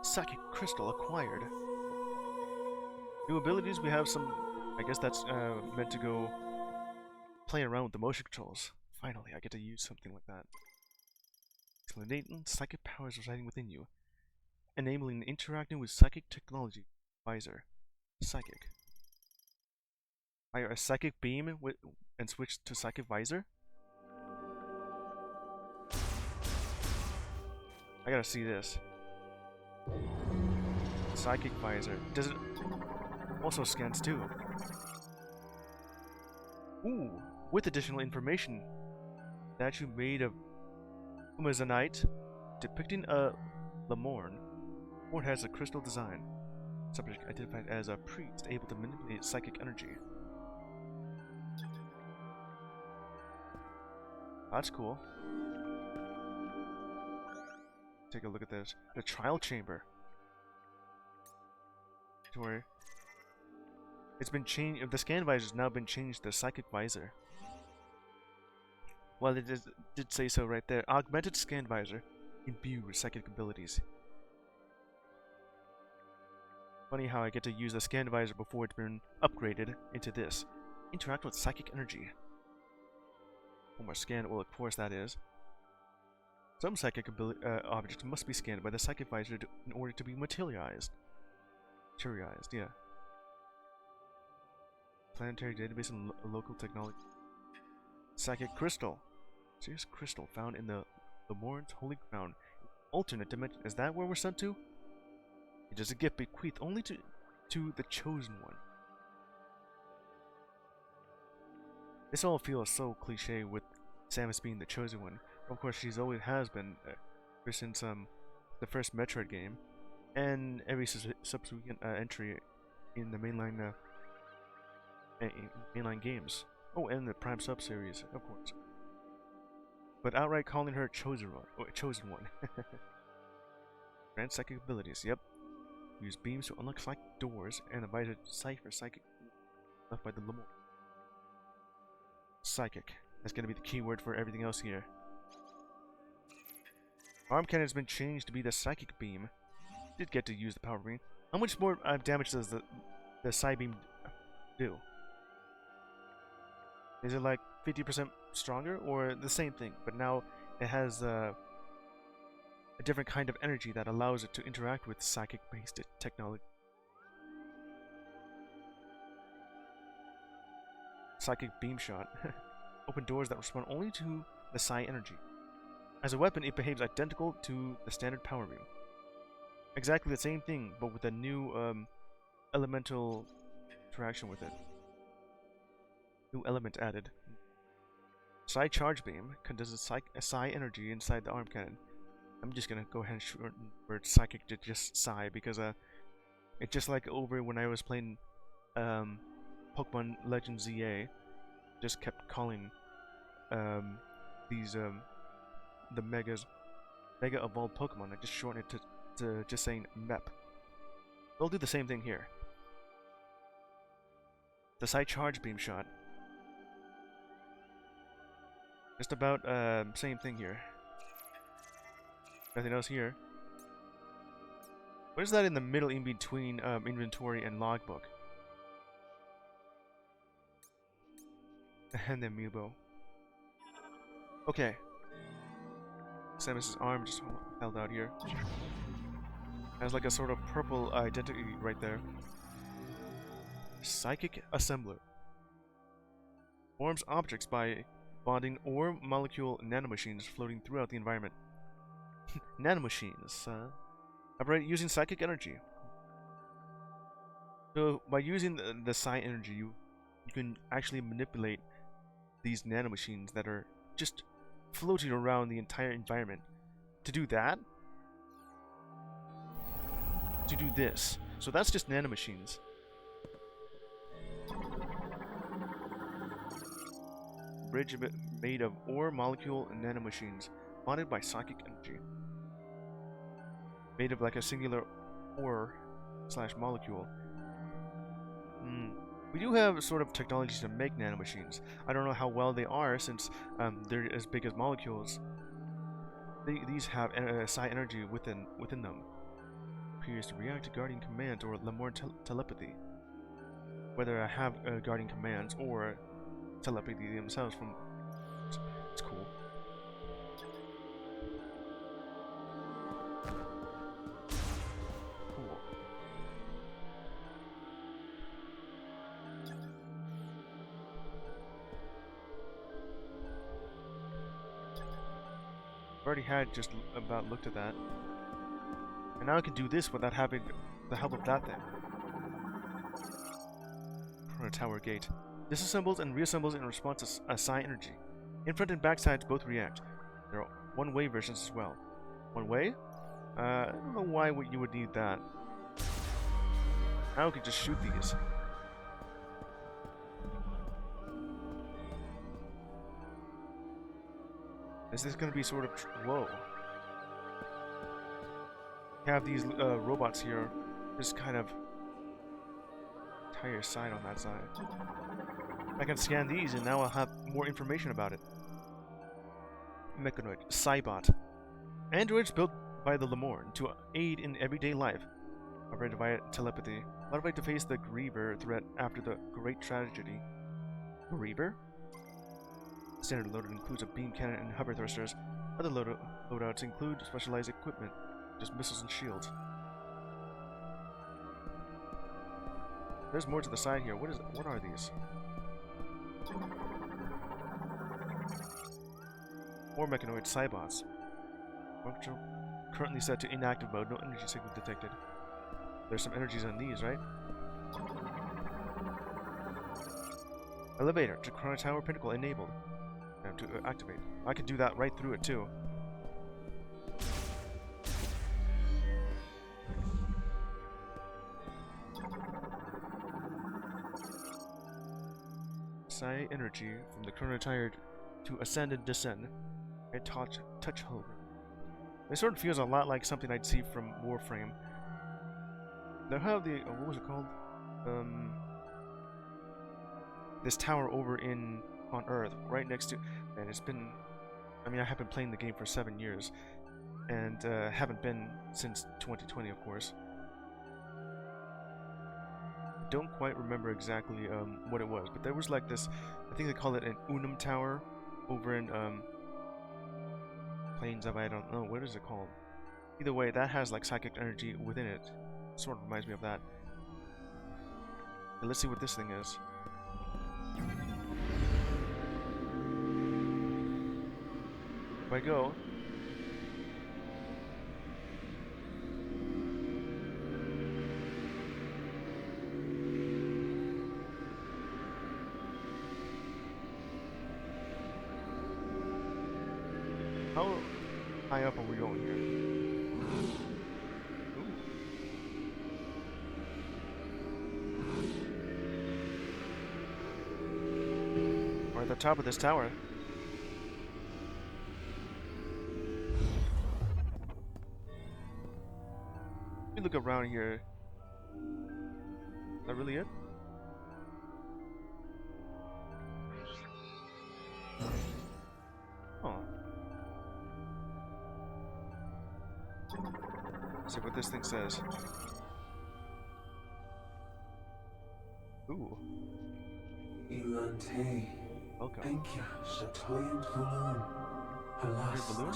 S1: Psychic crystal acquired. New abilities, we have some. I guess that's meant to go play around with the motion controls. Finally, I get to use something like that. Latent psychic powers residing within you, enabling interacting with psychic technology. Visor. Psychic. Fire a psychic beam and switch to psychic visor? I gotta see this. Psychic visor. Does it also scans too? Ooh, with additional information. Statue made of Umazanite depicting a Lamorne. Or has a crystal design. Subject identified as a priest able to manipulate psychic energy. That's cool. Take a look at this. The trial chamber. Don't worry. It's been changed. The scan visor has now been changed to psychic visor. Well, it did say so right there. Augmented scan visor imbued with psychic abilities. Funny how I get to use the scan visor before it's been upgraded into this. Interact with psychic energy. One more scan. Well, of course that is. Some psychic objects must be scanned by the psychic visor in order to be materialized. Materialized, yeah. Planetary database and local technology. Psychic crystal. Serious crystal found in the Lamorne's holy ground. Alternate dimension. Is that where we're sent to? It is a gift bequeathed only to the chosen one. This all feels so cliche with Samus being the chosen one. Of course, she's always has been ever since the first Metroid game, and every subsequent entry in the mainline mainline games. Oh, and the Prime Sub series, of course. but outright calling her chosen one. Or chosen one. Grant psychic abilities. Yep. Use beams to unlock psychic doors and invite a cipher psychic left by the Lemur. Psychic. That's gonna be the keyword for everything else here. Arm cannon has been changed to be the psychic beam. Did get to use the power beam. How much more damage does the psi beam do? Is it like 50% stronger or the same thing? But now it has a different kind of energy that allows it to interact with psychic-based technology. Psychic beam shot. Open doors that respond only to the psi energy. As a weapon, it behaves identical to the standard power beam. Exactly the same thing, but with a new elemental interaction with it. New element added. Psi charge beam condenses psi energy inside the arm cannon. I'm just gonna go ahead and shorten word psychic to just psi because it's just like over when I was playing Pokemon Legends ZA. Just kept calling these the mega evolved Pokemon. I just shortened it to just saying MEP. We'll do the same thing here. The Psi Charge Beam Shot. Just about same thing here. Nothing else here. What is that in the middle in between inventory and logbook? And then Amiibo. Okay. Samus's arm just held out here. Has like a sort of purple identity right there. Psychic Assembler. Forms objects by bonding or molecule nanomachines floating throughout the environment. Nanomachines. Operate using psychic energy. So by using the psi energy, you can actually manipulate these nanomachines that are just floating around the entire environment. To do that, to do this. So that's just nanomachines. Bridge made of ore molecule and nanomachines, bonded by psychic energy. Made of like a singular ore / molecule. We do have sort of technologies to make nanomachines. I don't know how well they are since they're as big as molecules. These have psi energy within them. Appears to react to guardian commands or Lemur telepathy. Whether I have guardian commands or telepathy themselves from... It's cool. Cool. I've already had just about looked at that. And now I can do this without having the help of that thing. Chrono Tower Gate. Disassembles and reassembles in response to psi energy. In front and back sides both react. There are one-way versions as well. One way? I don't know why you would need that. Now we can just shoot these. Is this going to be sort of... Whoa. Have these robots here just kind of entire side on that side. I can scan these and now I'll have more information about it. Mechanoid, Cybot. Androids built by the Lemur to aid in everyday life. Operated via telepathy. Modified to face the Griever threat after the Great Tragedy. Griever? Standard loadout includes a beam cannon and hover thrusters. Other loadouts include specialized equipment, just missiles and shields. There's more to the side here. What are these? More mechanoid cybots. Functional. Currently set to inactive mode. No energy signal detected. There's some energies on these, right? Elevator to Chrono Tower Pinnacle enabled. Now to activate. I can do that right through it too. Psi energy from the Chrono Tower to ascend and descend. A touch hologram. It sort of feels a lot like something I'd see from Warframe. They have the what was it called? This tower over on Earth, right next to. And it's been. I mean, I have been playing the game for 7 years, and haven't been since 2020, of course. Don't quite remember exactly what it was, but there was like this. I think they call it an Unum Tower over in Plains of I don't know what is it called. Either way, that has like psychic energy within it. Sort of reminds me of that. And let's see what this thing is. If I go. How high up are we going here? We're at the top of this tower. Let me look around here. Is that really it? Oh. Let's see what this thing says. Ooh. Welcome. Your balloon?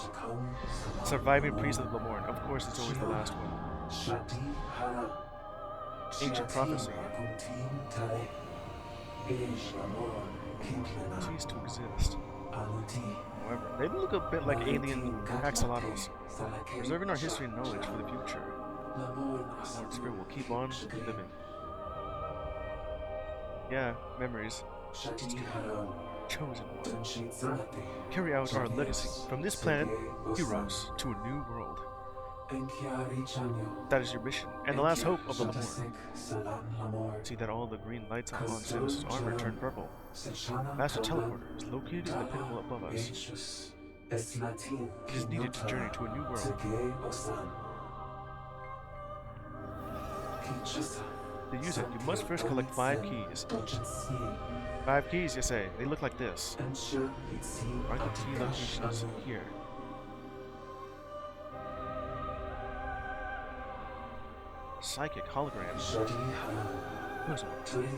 S1: Surviving priest of Lamorne. Of course, it's always the last one. Ancient prophecy. Cease to exist. However, they look a bit like alien axolotls, preserving our history and knowledge for the future. Lord Spirit will keep on living. Yeah, memories. Chosen one. Carry out our legacy from this planet, heroes, to a new world. That is your mission, and the last hope of the Lamorne. See that all the green lights on Samus's armor turn purple. Master Teleporter is located in the pinnacle above us. It is needed to journey to a new world. To use it, you must first collect 5 keys. 5 keys, you say? They look like this. Are the key locations here? Psychic hologram.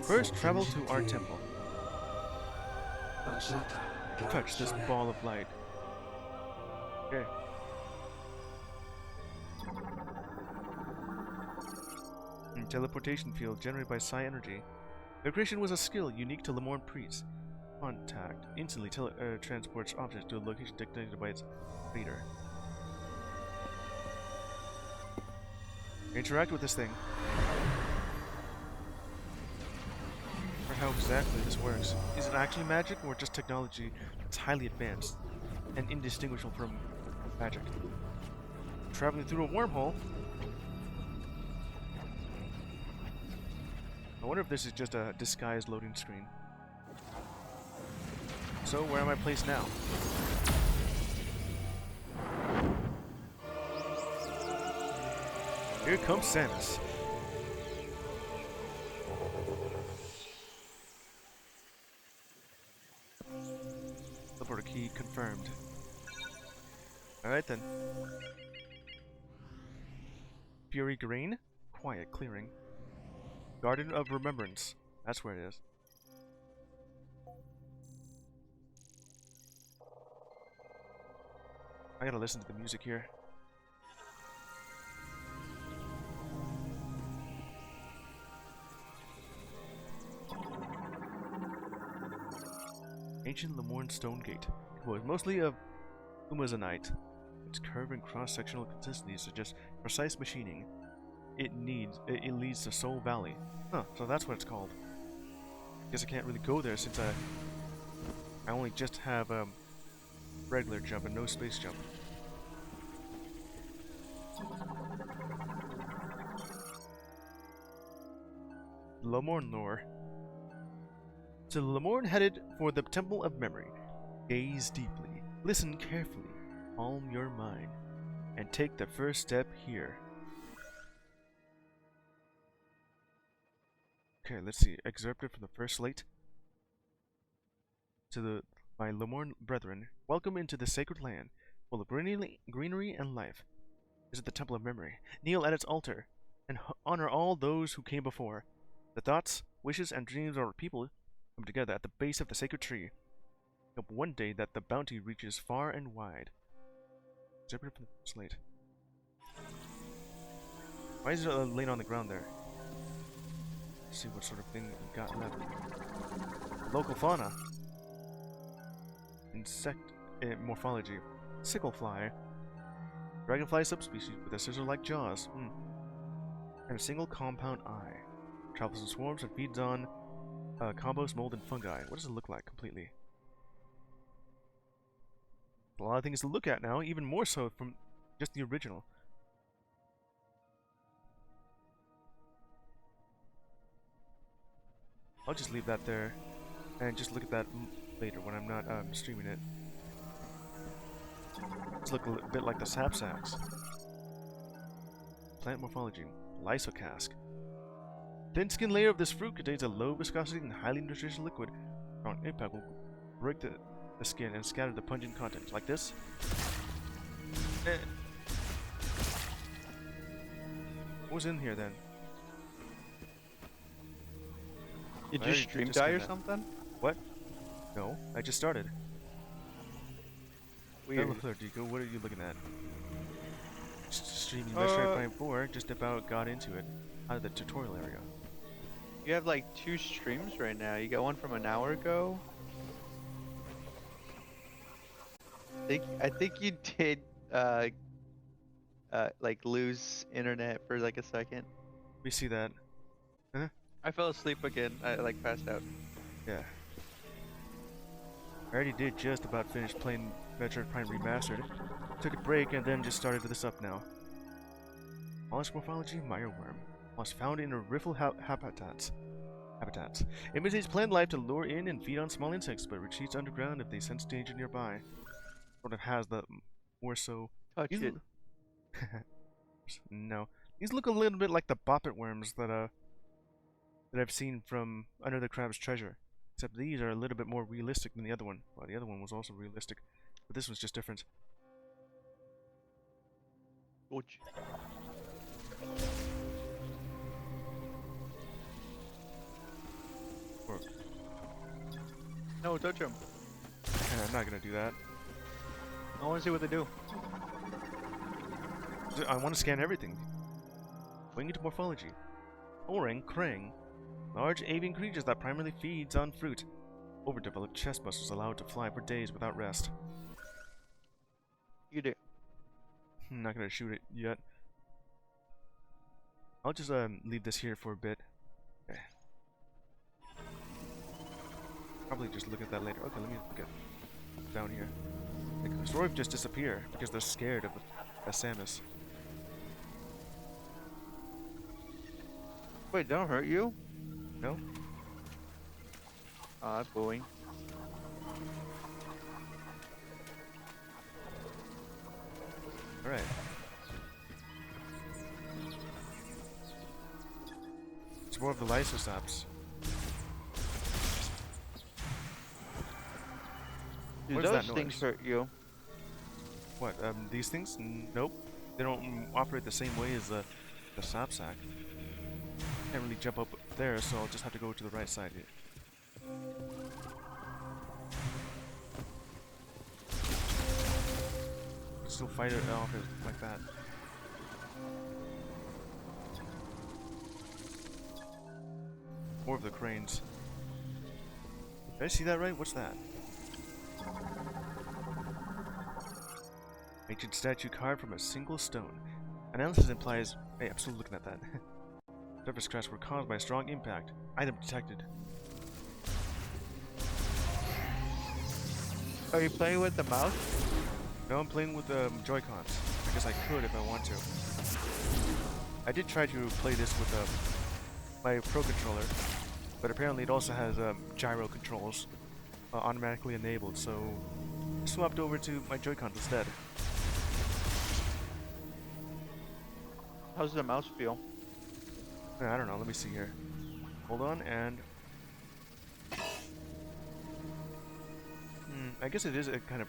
S1: First, travel to our temple. Touch this ball of light. Okay. Teleportation field generated by psi energy. Their creation was a skill unique to Lamorne priests. Contact instantly transports objects to a location dictated by its leader. Interact with this thing. Or how exactly this works. Is it actually magic or just technology that's highly advanced and indistinguishable from magic? Traveling through a wormhole. I wonder if this is just a disguised loading screen. So, where am I placed now? Here comes Samus. Teleporter key confirmed. Alright then. Fury Green? Quiet clearing. Garden of Remembrance. That's where it is. I gotta listen to the music here. Ancient Lamorne Stone Gate. It was mostly of Umazanite. Its curve and cross-sectional consistency suggests precise machining. It leads to Soul Valley. Huh, so that's what it's called. Guess I can't really go there since I only just have regular jump and no space jump. Lamorne lore. So Lamorne headed for the Temple of Memory. Gaze deeply. Listen carefully, calm your mind, and take the first step here. Okay, let's see. Excerpted from the first slate. To my Lemorn brethren, welcome into the sacred land, full of greenery and life. Visit the Temple of Memory, kneel at its altar, and honor all those who came before. The thoughts, wishes, and dreams of our people come together at the base of the sacred tree. Hope one day that the bounty reaches far and wide. Excerpted from the slate. Why is it laying on the ground there? Let's see what sort of thing we got left. Local fauna. Insect morphology. Sicklefly. Dragonfly subspecies with a scissor-like jaws. And a single compound eye. Travels in swarms and feeds on compost, mold, and fungi. What does it look like completely? A lot of things to look at now, even more so from just the original. I'll just leave that there and just look at that later when I'm not streaming it. These look a bit like the sapsacks. Plant morphology. Lysocask. Thin skin layer of this fruit contains a low viscosity and highly nutritious liquid. Strong impact will break the skin and scatter the pungent contents. Like this. What was in here then?
S5: Did your stream die or something?
S1: What? No, I just started.
S5: Weird.
S1: Dico, what are you looking at? Streaming Metroid Prime 4, just about got into it out of the tutorial area.
S5: You have like 2 streams right now. You got one from an hour ago. I think you did like lose internet for like a second.
S1: We see that. Huh?
S5: I fell asleep again. I like passed out.
S1: Yeah. I already did just about finish playing Metroid Prime Remastered. Took a break and then just started this up now. Mollusk morphology, mireworm. Was found in riffle habitats. Imitates plant life to lure in and feed on small insects, but retreats underground if they sense danger nearby. Sort of has the more so.
S5: Touch it.
S1: No, these look a little bit like the boppet worms that I've seen from Under the Crab's Treasure. Except these are a little bit more realistic than the other one. Well, the other one was also realistic, but this one's just different.
S5: Ouch.
S1: Or,
S5: No, touch them.
S1: I'm not gonna do that.
S5: I want to see what they do.
S1: I want to scan everything. Winged morphology. Orang Krang. Large avian creatures that primarily feeds on fruit. Overdeveloped chest muscles allow it to fly for days without rest.
S5: You do.
S1: I'm not gonna shoot it yet. I'll just leave this here for a bit. Okay. Probably just look at that later. Okay, let me look at down here. Like, the Zorf just disappear because they're scared of a Samus.
S5: Wait, don't hurt you?
S1: No?
S5: Ah, booing.
S1: Alright. It's more of the Lysosaps.
S5: Do
S1: What is
S5: those
S1: that
S5: things
S1: noise?
S5: hurt you?
S1: What, these things? Nope. They don't operate the same way as the Sapsack. Can't really jump up there, so I'll just have to go to the right side here. Still fight it off like that. More of the cranes. Did I see that right? What's that? Ancient statue carved from a single stone. Analysis implies... Hey, I'm still looking at that. Surface cracks were caused by a strong impact. Item detected.
S5: Are you playing with the mouse?
S1: No, I'm playing with the joycons. I guess I could if I want to. I did try to play this with my Pro controller, but apparently it also has gyro controls automatically enabled, so swapped over to my joycons instead.
S5: How's the mouse feel?
S1: I don't know. Let me see here. Hold on, and I guess it is a kind of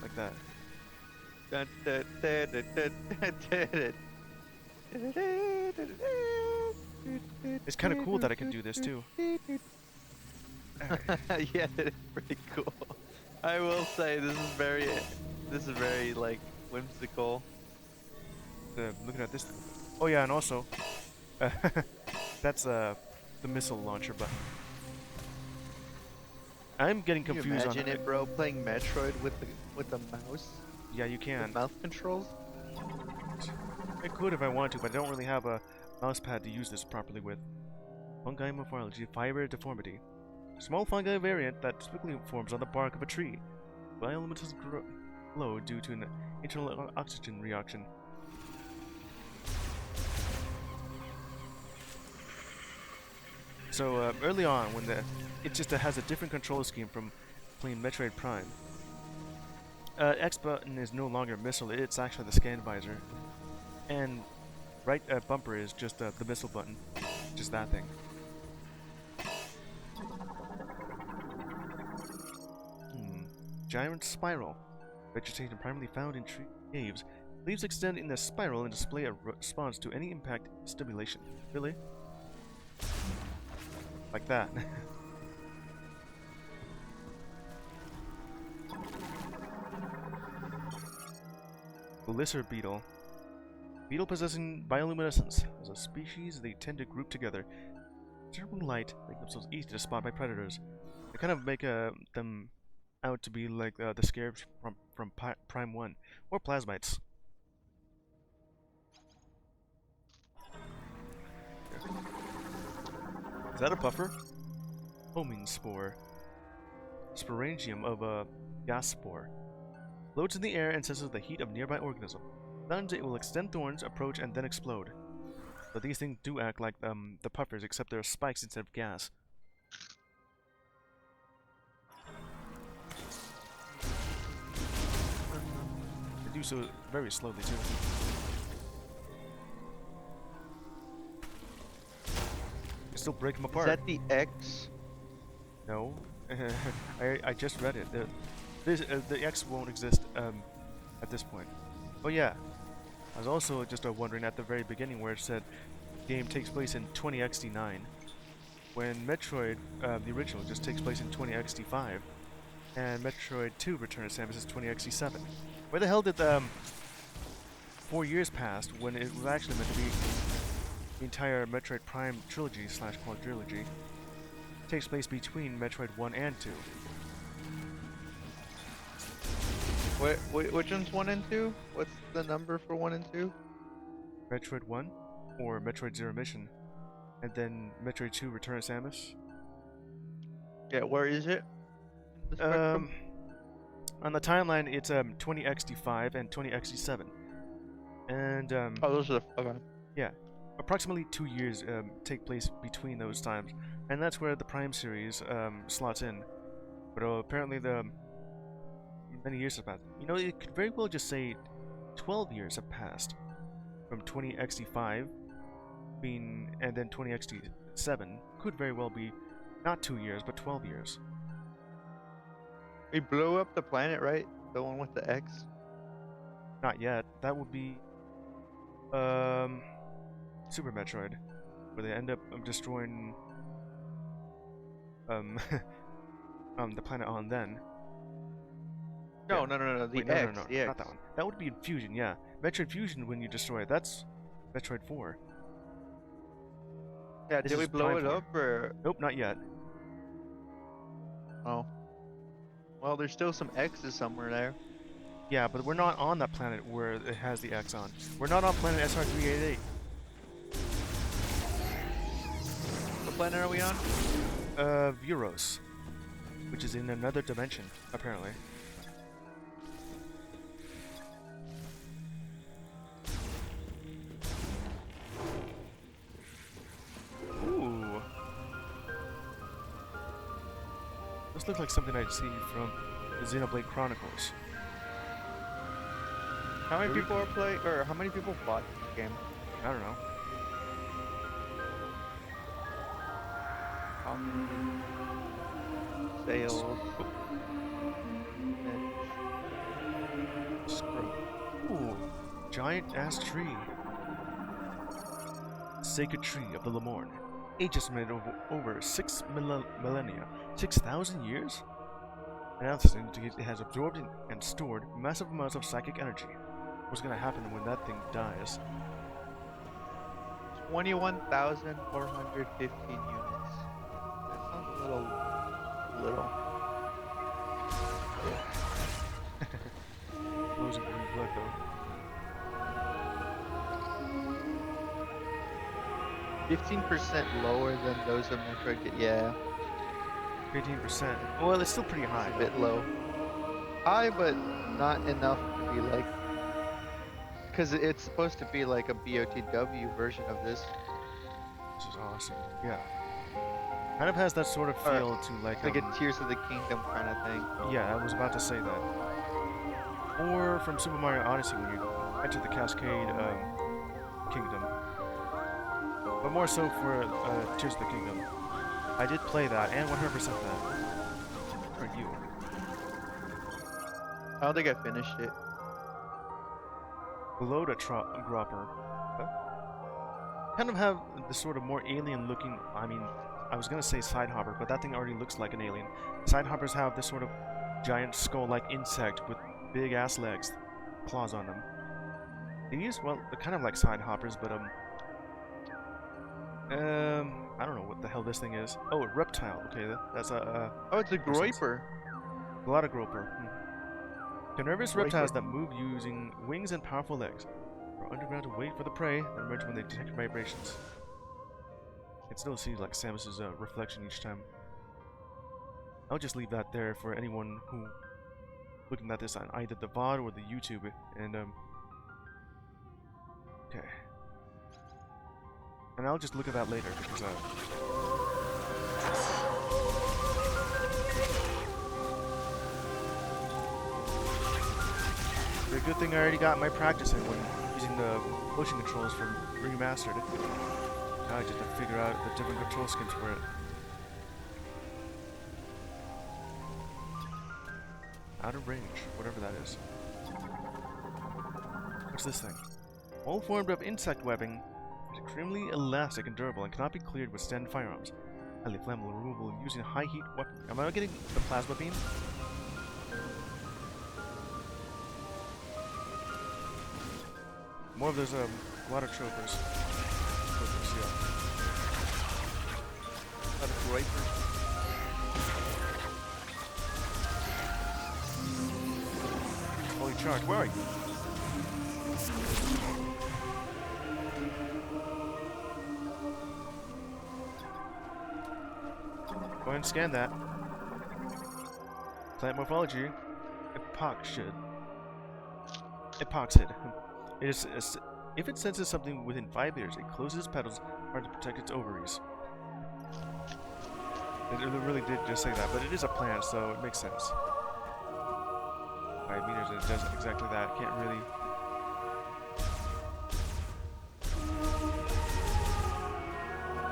S1: like that. It's kind of cool that I can do this too.
S5: Yeah, it's pretty cool. I will say this is very like whimsical.
S1: Looking at this. Oh yeah, and also, that's the missile launcher button. I'm getting
S5: Can you
S1: confused
S5: imagine
S1: on
S5: it, bro, playing Metroid with the mouse?
S1: Yeah, you can.
S5: With mouth controls?
S1: I could if I want to, but I don't really have a mouse pad to use this properly with. Fungi morphology, fiber deformity. Small fungi variant that typically forms on the bark of a tree. Bioluminescence glow due to an internal oxygen reaction. So early on, when it just has a different control scheme from playing Metroid Prime. X button is no longer missile; it's actually the Scan Visor, and right bumper is just the missile button, just that thing. Giant spiral. Vegetation primarily found in tree caves. Leaves extend in a spiral and display a response to any impact stimulation. Really? Like that. Glisser beetle. Beetle possessing bioluminescence. As a species, they tend to group together. Observing light make themselves easy to spot by predators. They kind of make them out to be like the scarabs from Prime 1 or plasmites. Is that a puffer? Homing spore. Sporangium of a gas spore. Floats in the air and senses the heat of nearby organism. Sometimes it will extend thorns, approach, and then explode. So these things do act like the puffers, except they're spikes instead of gas. They do so very slowly too. You still break them apart.
S5: Is that the X?
S1: No, I just read it. The X won't exist at this point. Oh yeah, I was also just wondering at the very beginning where it said the game takes place in 20XD9, when Metroid, the original, just takes place in 20XD5, and Metroid 2 Return to Samus is 20XD7. Where the hell did 4 years pass when it was actually meant to be the entire Metroid Prime Trilogy / quadrilogy? It takes place between Metroid 1 and 2.
S5: Which one's 1 and 2? What's the number for 1 and 2?
S1: Metroid 1 or Metroid Zero Mission, and then Metroid 2 Return to Samus.
S5: Yeah, where is it? The spectrum?
S1: On the timeline, it's 20XD5 and 20XD7, and
S5: Oh, those are the. Okay.
S1: yeah, approximately 2 years take place between those times, and that's where the Prime series slots in. But apparently many years have passed. You know, it could very well just say 12 years have passed from 20XD5 being, and then 20XD7 could very well be not 2 years but 12 years.
S5: We blew up the planet, right? The one with the X?
S1: Not yet. That would be Super Metroid, where they end up destroying the planet on then.
S5: No,
S1: Yeah.
S5: no. The
S1: Wait,
S5: X.
S1: no,
S5: The X.
S1: not that one. That would be in Fusion, yeah. Metroid Fusion, when you destroy it, that's Metroid 4.
S5: Yeah,
S1: This
S5: did we
S1: is
S5: blow
S1: Prime
S5: it
S1: 4.
S5: up or?
S1: Nope, not yet.
S5: Oh. Well, there's still some X's somewhere there.
S1: Yeah, but we're not on that planet where it has the X on. We're not on planet SR388.
S5: What planet are we on?
S1: Vuros, which is in another dimension, apparently. Ooh. This looks like something I'd see from the Xenoblade Chronicles.
S5: How many people are playing, or how many people bought the game?
S1: I don't know.
S5: Sales.
S1: Scroll. Ooh, giant ass tree. Sacred tree of the Lemorn. Age estimated over 6 millennia. 6,000 years? Analysis indicates it has absorbed and stored massive amounts of psychic energy. What's gonna happen when that thing dies?
S5: 21,415 units. That sounds a little.
S1: Losing green blood though.
S5: 15% lower than those of Metroid. Yeah,
S1: 15%. Well, it's still pretty high.
S5: a bit low. High, but not enough to be like. Because it's supposed to be like a BOTW version of this.
S1: This is awesome. Yeah. Kind of has that sort of feel to like
S5: a Tears of the Kingdom kind of thing.
S1: Yeah, I was about to say that. Or from Super Mario Odyssey when you enter the Cascade Kingdom. But more so for Tears of the Kingdom. I did play that and 100% that. For you.
S5: I don't think I finished it.
S1: Below the Gropper. Huh? Kind of have the sort of more alien looking, I mean, I was gonna say side hopper, but that thing already looks like an alien. Side hoppers have this sort of giant skull-like insect with big ass legs, claws on them. These, well, they're kind of like side hoppers, but I don't know what the hell this thing is. Oh, a reptile. Okay, that's a.
S5: Oh, it's a groiper.
S1: A lot of groper. They're nervous reptiles that move using wings and powerful legs. They're underground to wait for the prey, and emerge when they detect vibrations. You can still see like Samus's reflection each time. I'll just leave that there for anyone who looking at this on either the VOD or the YouTube. And okay. And I'll just look at that later because the good thing I already got my practice in when using the motion controls from Remastered. Now I just have to figure out the different control schemes for it. Out of range, whatever that is. What's this thing? All formed of insect webbing is extremely elastic and durable and cannot be cleared with standard firearms. Highly flammable removal using high heat weapon. Am I getting the plasma beam? More of those water troopers. Yeah.
S5: A lot of groipers.
S1: Fully charged. Where are you? Go ahead and scan that. Plant morphology. Epoxid. Epoxid. It is if it senses something within 5 meters, it closes its petals in order to protect its ovaries. It really did just say that, but it is a plant, so it makes sense. 5 meters, and it does exactly that. Can't really.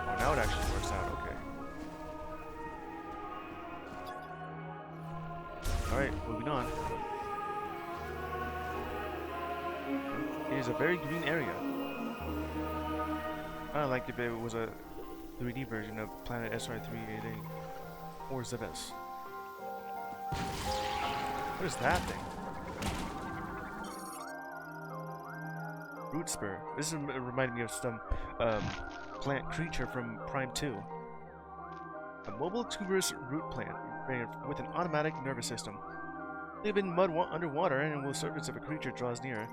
S1: Oh, now it actually works out. Okay. All right, moving on. It is a very green area. I like if it was a 3D version of Planet SR388 or ZS. What is that thing? Root spur. This is reminding me of some plant creature from Prime 2. A mobile tuberous root plant with an automatic nervous system. They live in mud underwater and will surface if a creature draws near.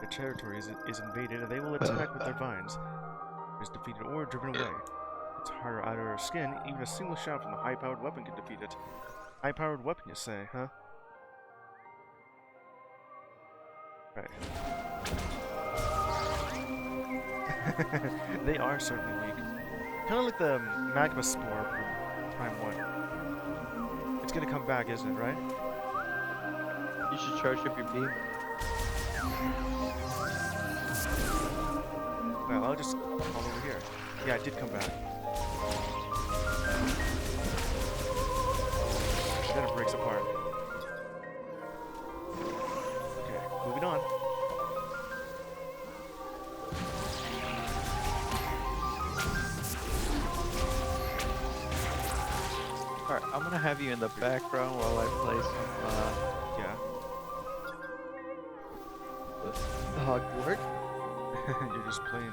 S1: Their territory is invaded, and they will attack with their vines. It is defeated or driven away. Its harder outer skin, even a single shot from a high-powered weapon can defeat it. High-powered weapon, you say, huh? Right. They are certainly weak. Kind of like the magma spore from Prime 1. It's gonna come back, isn't it, right?
S5: You should charge up your beam.
S1: Well, I'll just fall over here. Yeah, it did come back. Then it breaks apart. Okay, moving on.
S5: Alright, I'm gonna have you in the background while I play some,
S1: Yeah.
S5: Hogwarts.
S1: You're just playing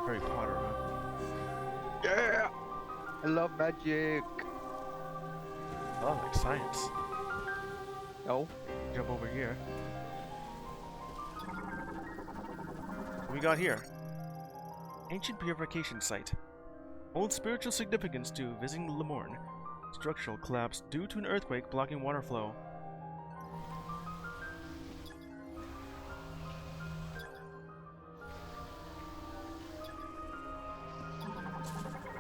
S1: Harry Potter, huh?
S5: Yeah! I love magic!
S1: Oh, like science.
S5: No?
S1: Jump over here. What we got here? Ancient purification site. Holds spiritual significance to visiting Lemorne. Structural collapse due to an earthquake blocking water flow.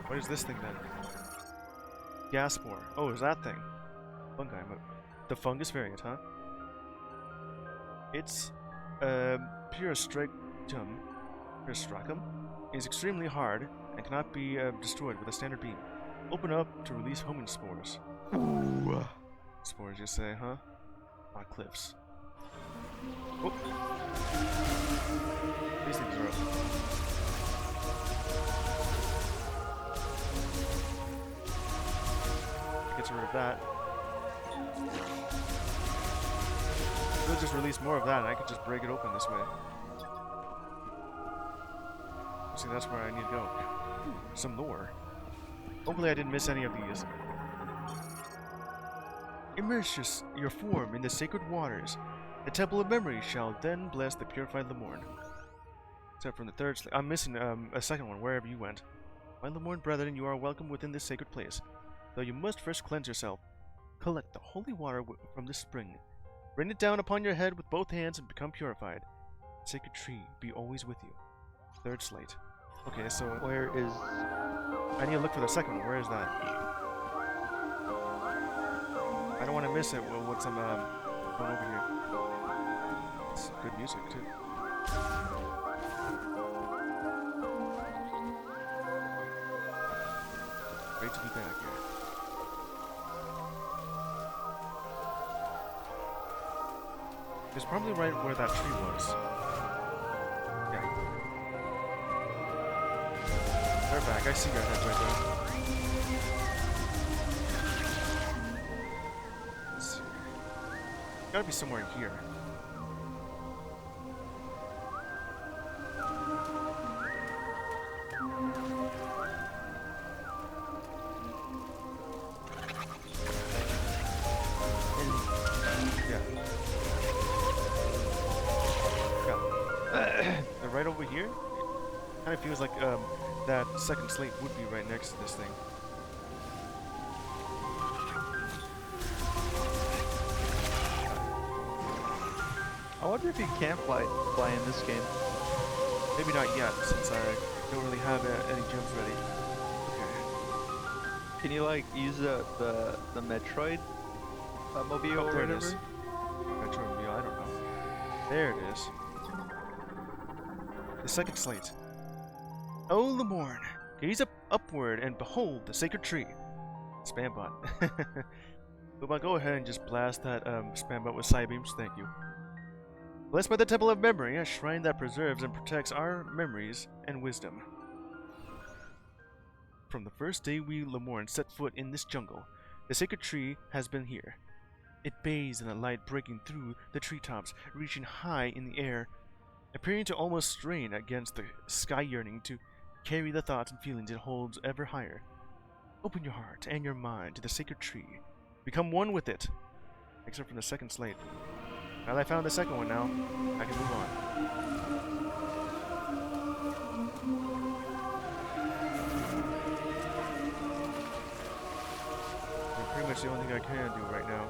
S1: What is this thing then? Gas spore. Oh, is that thing? Fungi. The fungus variant, huh? It's Puristracum is extremely hard and cannot be destroyed with a standard beam. Open up to release homing spores.
S5: Ooh.
S1: Spores, you say, huh? On cliffs. Oh. These things are up. Gets rid of that. We'll just release more of that and I could just break it open this way. See, that's where I need to go. Some lore. Hopefully I didn't miss any of these. Immerse your form in the sacred waters. The Temple of Memory shall then bless the purified Lemorne. Except from the third I'm missing a second one, wherever you went. My Lemorne brethren, you are welcome within this sacred place. Though you must first cleanse yourself. Collect the holy water from the spring. Rain it down upon your head with both hands and become purified. The sacred tree be always with you. Third slate. Okay, so
S5: Where is...
S1: I need to look for the second one. Where is that? I don't want to miss it once I'm going over here. It's good music too. Great to be back here. It's probably right where that tree was. Yeah. They're back. I see your head right there. Let's see. Gotta be somewhere in here. They're right over here. Kind of feels like that second slate would be right next to this thing.
S5: I wonder if you can fly in this game.
S1: Maybe not yet, since I don't really have any jumps ready. Okay.
S5: Can you like use the Metroid mobile or
S1: There it
S5: whatever?
S1: is. Metroid Mobile, I don't know. There it is. The second slate. Oh, Lemorne, gaze upward and behold the sacred tree. Spam bot. But go ahead and just blast that spam bot with side beams. Thank you. Blessed by the Temple of Memory, a shrine that preserves and protects our memories and wisdom. From the first day we Lemorne set foot in this jungle, the sacred tree has been here. It bathes in the light breaking through the treetops, reaching high in the air, appearing to almost strain against the sky yearning to carry the thoughts and feelings it holds ever higher. Open your heart and your mind to the sacred tree. Become one with it. Except from the second slate. Now that I found the second one now, I can move on. That's pretty much the only thing I can do right now.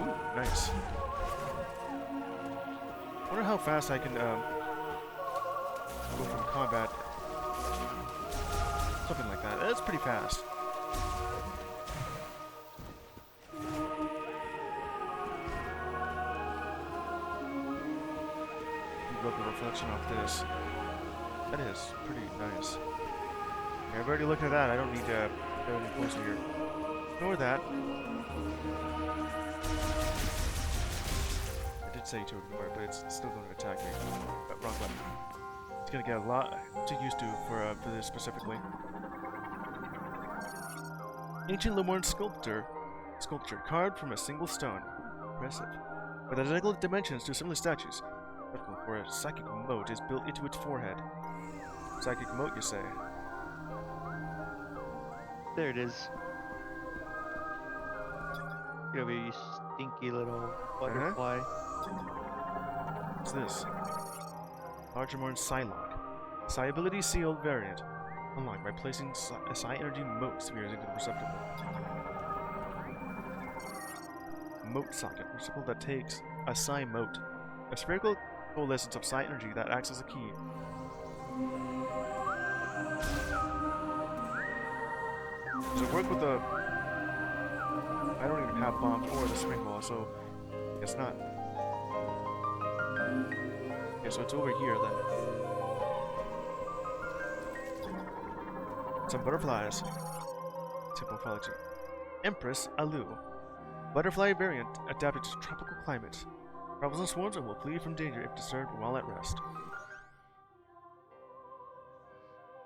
S1: Ooh, nice. I wonder how fast I can go from combat. Something like that. That's pretty fast. love the reflection of this. That is pretty nice. Yeah, I've already looked at that. I don't need to go any closer here. Ignore that. I did say to ignore it, but it's still going to attack me. Wrong button. It's going to get a lot too used to for this specifically. Ancient Lemurian sculpture carved from a single stone. Impressive. With identical dimensions to similar statues. Where a psychic moat is built into its forehead. Psychic moat, you say?
S5: There it is. Get over here, you stinky little butterfly.
S1: What's this? Largemorn Psylocke. Psi ability sealed variant. Unlocked by placing Psi energy moat spheres into the receptacle. Moat socket. Receptacle that takes a Psi moat. A spherical coalescence of Psi energy that acts as a key. Does it work with the... I don't even have bombs or the spring ball, so... I guess not. Okay, so it's over here then. Some butterflies. Typology. Empress Alu. Butterfly variant adapted to tropical climates. Travels in swarms and will flee from danger if disturbed while at rest.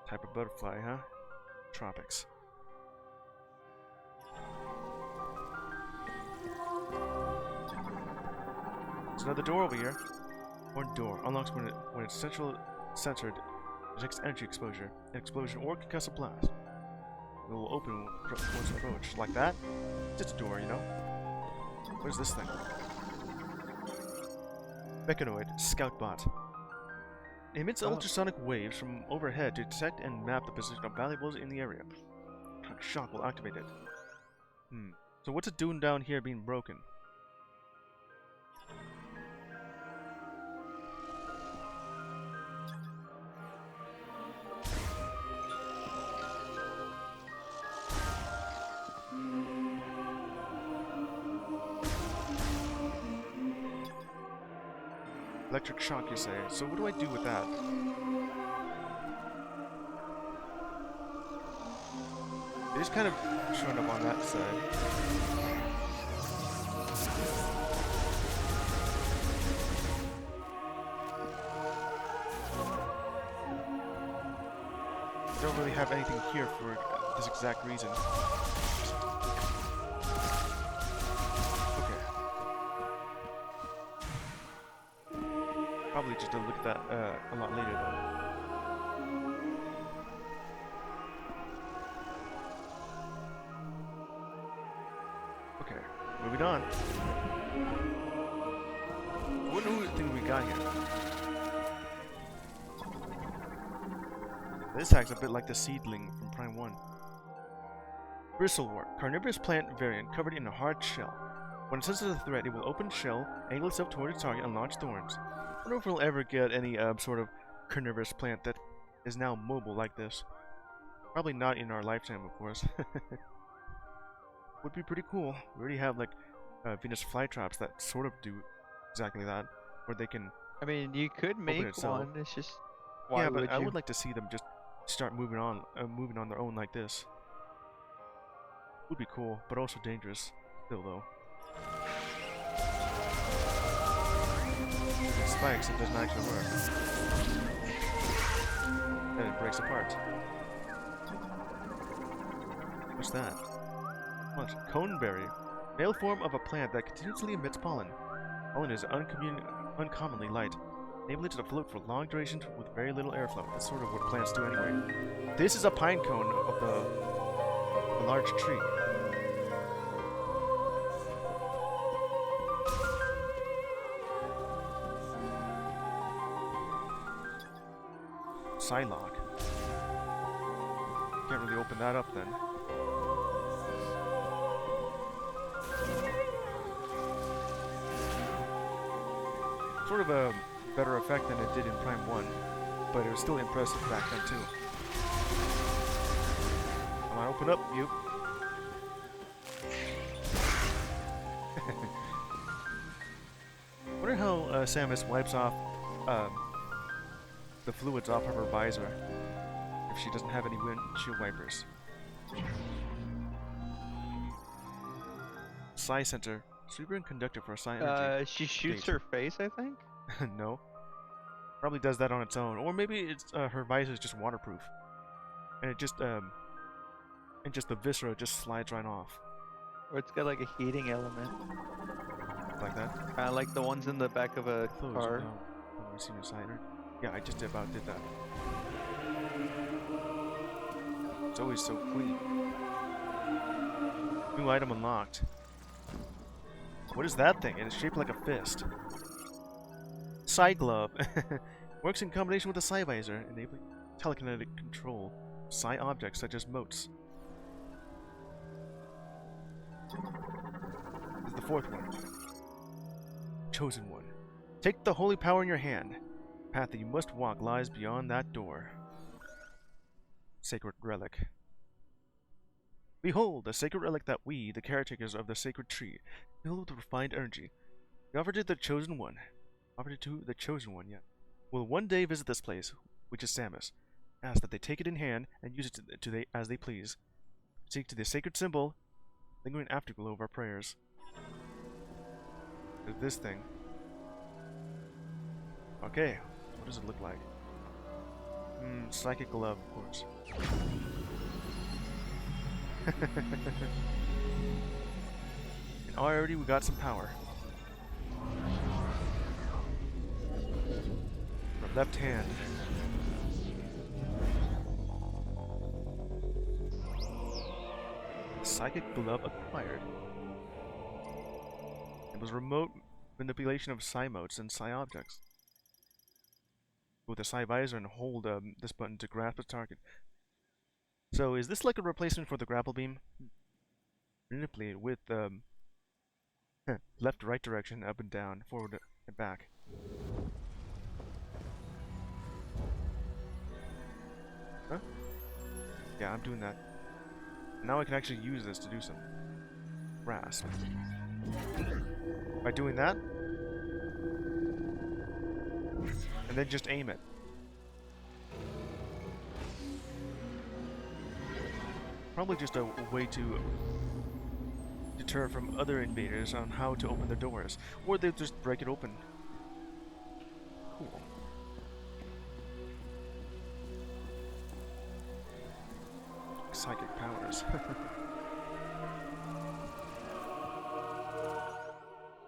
S1: Type of butterfly, huh? Tropics. There's another door over here. One door unlocks when it's censored detects energy exposure, an explosion or concussive blast. It will open once approached. Like that? Just a door, you know? Where's this thing? Mechanoid Scout Bot. It emits ultrasonic waves from overhead to detect and map the position of valuables in the area. Shock will activate it. So what's it doing down here being broken? Electric shock, you say. So what do I do with that? It is kind of showing up on that side. Don't really have anything here for this exact reason. Probably just to look at that a lot later though. Okay, moving on. What new thing we got here? This acts a bit like the seedling from Prime 1. Bristlewort, carnivorous plant variant covered in a hard shell. When it senses a threat, it will open shell, angle itself toward its target, and launch thorns. I wonder if we'll ever get any sort of carnivorous plant that is now mobile like this. Probably not in our lifetime, of course. Would be pretty cool. We already have like Venus flytraps that sort of do exactly that, where they can.
S5: I mean, you could make one. It's just why
S1: yeah, but
S5: would
S1: I
S5: you?
S1: would like to see them just start moving on their own like this. Would be cool, but also dangerous. Still though. It spikes, it doesn't actually work. Then it breaks apart. What's that? What? Coneberry. Male form of a plant that continuously emits pollen. Pollen is uncommonly light, enabling it to float for long durations with very little airflow. That's sort of what plants do anyway. This is a pine cone of the large tree. Psylocke. Can't really open that up then. Sort of a better effect than it did in Prime 1, but it was still impressive back then too. Come on, open up, you. Wonder how Samus wipes off the fluids off of her visor if she doesn't have any windshield wipers. Psi Center. Sweeper and conductor for Psi energy.
S5: She shoots
S1: Gate.
S5: her face, I think.
S1: No. Probably does that on its own. Or maybe it's her visor is just waterproof. And it just the viscera just slides right off.
S5: Or it's got like a heating element.
S1: Like that.
S5: Kind of like the ones in the back of a
S1: Close.
S5: car.
S1: No. I've never seen a cider. Yeah, I just about did that. It's always so clean. New item unlocked. What is that thing? It is shaped like a fist. Psi Glove. Works in combination with a Psi Visor, enabling telekinetic control of Psi objects such as motes. This is the fourth one. Chosen one. Take the holy power in your hand. The path that you must walk lies beyond that door. Sacred relic. Behold, a sacred relic that we, the caretakers of the sacred tree, filled with refined energy. We offered it to the chosen one. Yet. Will one day visit this place, which is Samus. Ask that they take it in hand and use it as they please. Seek to the sacred symbol, lingering afterglow of our prayers. There's this thing. Okay, what does it look like? Psychic glove, of course. And already we got some power. Our left hand. Psychic glove acquired. It was remote manipulation of Psi motes and Psi objects. With a Psi visor and hold this button to grasp its target. So is this like a replacement for the grapple beam? Manipulate with left to right direction, up and down, forward and back. Huh? Yeah, I'm doing that. Now I can actually use this to do some grasp. By doing that, and then just aim it. Probably just a way to deter from other invaders on how to open their doors, or they just break it open. Cool. Psychic powers.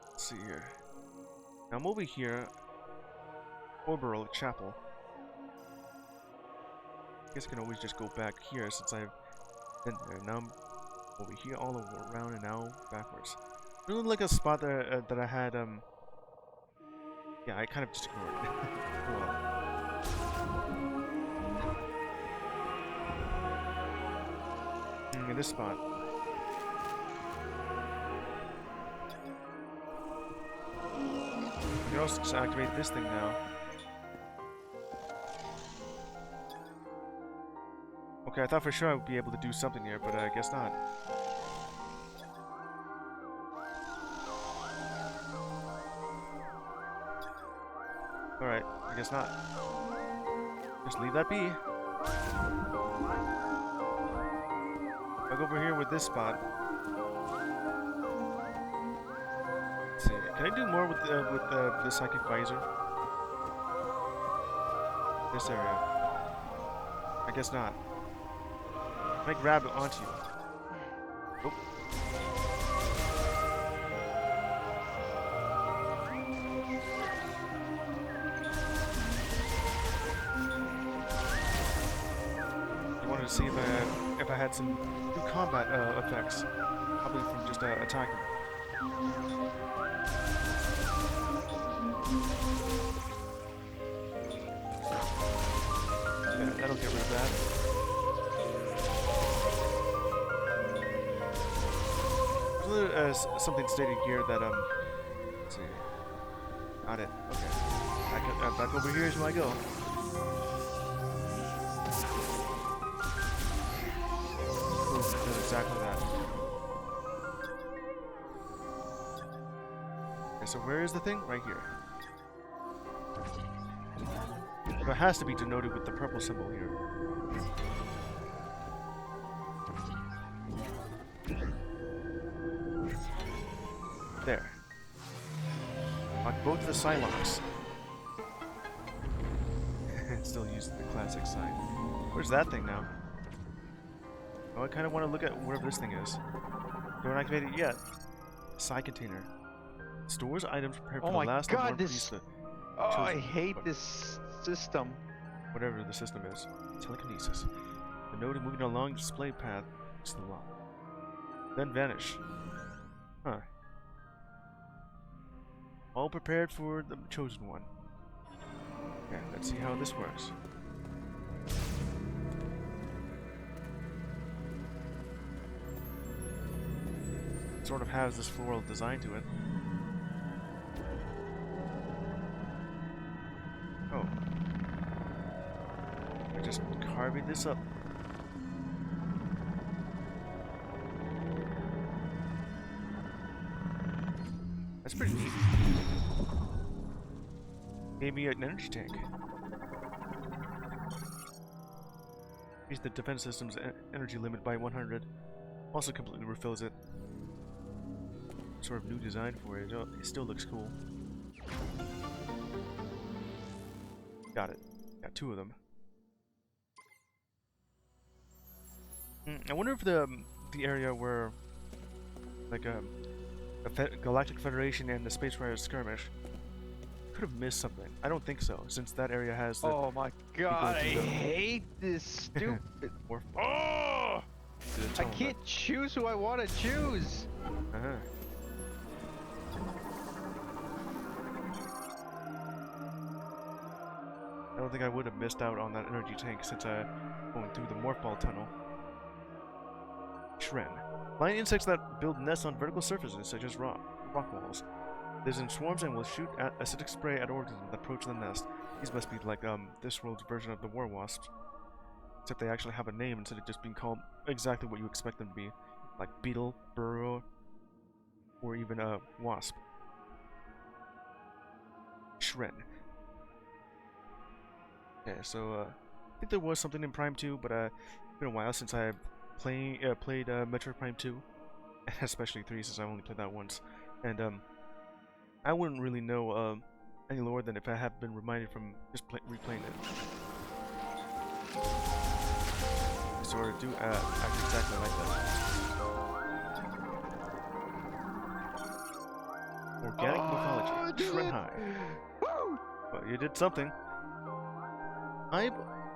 S1: Let's see here. Now I'm over here. Orbital Chapel. I guess I can always just go back here since I've been there. Now I'm over here, all over, around, and now backwards. Really like a spot that, that I had, yeah, I kind of just ignored it. Cool. In this spot. I can also just activate this thing now. Okay, I thought for sure I would be able to do something here, but I guess not. Alright, I guess not. Just leave that be. Back over here with this spot. Let's see, can I do more with the psychic visor? This area. I guess not. Can I grab it onto you? Nope. I wanted to see if I had some new combat effects, probably from just attacking. Yeah, that'll get rid of that. Something stated here that let's see, got it. Okay, back over here is where I go. Ooh, does exactly that. Okay, so where is the thing? Right here. So it has to be denoted with the purple symbol here. There. On both the Psylocks. Still using the classic sign. Where's that thing now? Oh, I kind of want to look at wherever this thing is. Don't activate it yet. Psi container. Stores items prepared for
S5: Oh
S1: the
S5: my
S1: last
S5: god,
S1: of
S5: this...
S1: the
S5: Oh, I
S1: chosen-
S5: hate
S1: what-
S5: this system.
S1: Whatever the system is. Telekinesis. The node moving along the display path is the lock. Then vanish. Huh. All prepared for the chosen one. Okay, let's see how this works. Sort of has this floral design to it. Oh. We're just carving this up. That's pretty neat. Gave me an energy tank. Increase the defense system's energy limit by 100. Also completely refills it. Sort of new design for it. It still looks cool. Got it. Got two of them. I wonder if the area where like the Galactic Federation and the Space Riders skirmish could have missed something. I don't think so, since that area has the
S5: Oh my god, I hate this stupid...
S1: morph
S5: Oh!
S1: to the
S5: I
S1: tunnel
S5: can't choose who I want to choose!
S1: net. Uh-huh. I don't think I would have missed out on that energy tank since going through the morph ball tunnel. Shren. Flying insects that build nests on vertical surfaces such as rock walls. Lives in swarms and will shoot acidic spray at organisms that approach the nest. These must be like this world's version of the war wasps. Except they actually have a name instead of just being called exactly what you expect them to be. Like beetle, burrow, or even a wasp. Shren. Okay, so I think there was something in Prime 2, but it's been a while since I played Metroid Prime 2, and especially 3 since I only played that once. And I wouldn't really know any lore than if I had been reminded from just replaying it. I sort of do act exactly like that. Organic mythology, Shren High.
S5: Woo!
S1: Well, you did something. Hive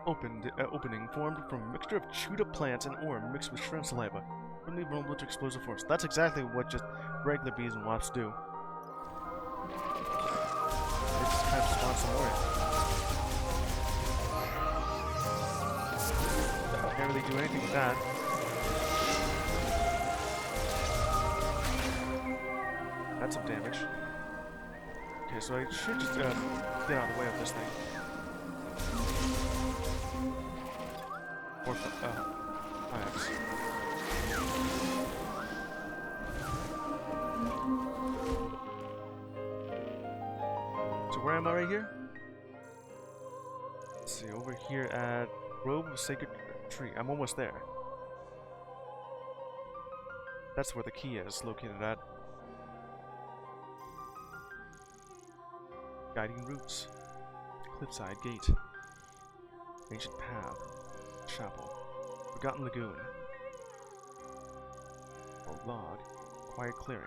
S1: opening formed from a mixture of chewed up plants and ore mixed with Shren saliva. Only vulnerable to explosive force. That's exactly what just regular bees and wasps do. They just kind of spawn some more. Can't really do anything with that. That's some damage. Okay, so I should just get out of the way of this thing. Or plants. So where am I right here? Let's see, over here at Grove of Sacred Tree. I'm almost there. That's where the key is located at. Guiding routes. Cliffside Gate. Ancient Path. Chapel. Forgotten Lagoon. Old Log. Quiet Clearing.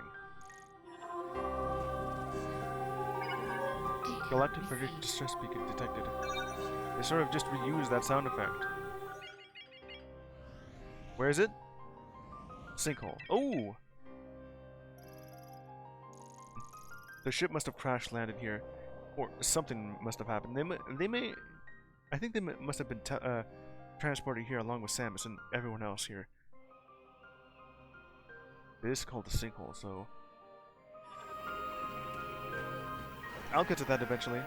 S1: Galactic Federation distress beacon detected. They sort of just reused that sound effect. Where is it? Sinkhole. Oh! The ship must have crash landed here, or something must have happened. I think they must have been transported here along with Samus and everyone else here. It is called the sinkhole, so I'll get to that eventually.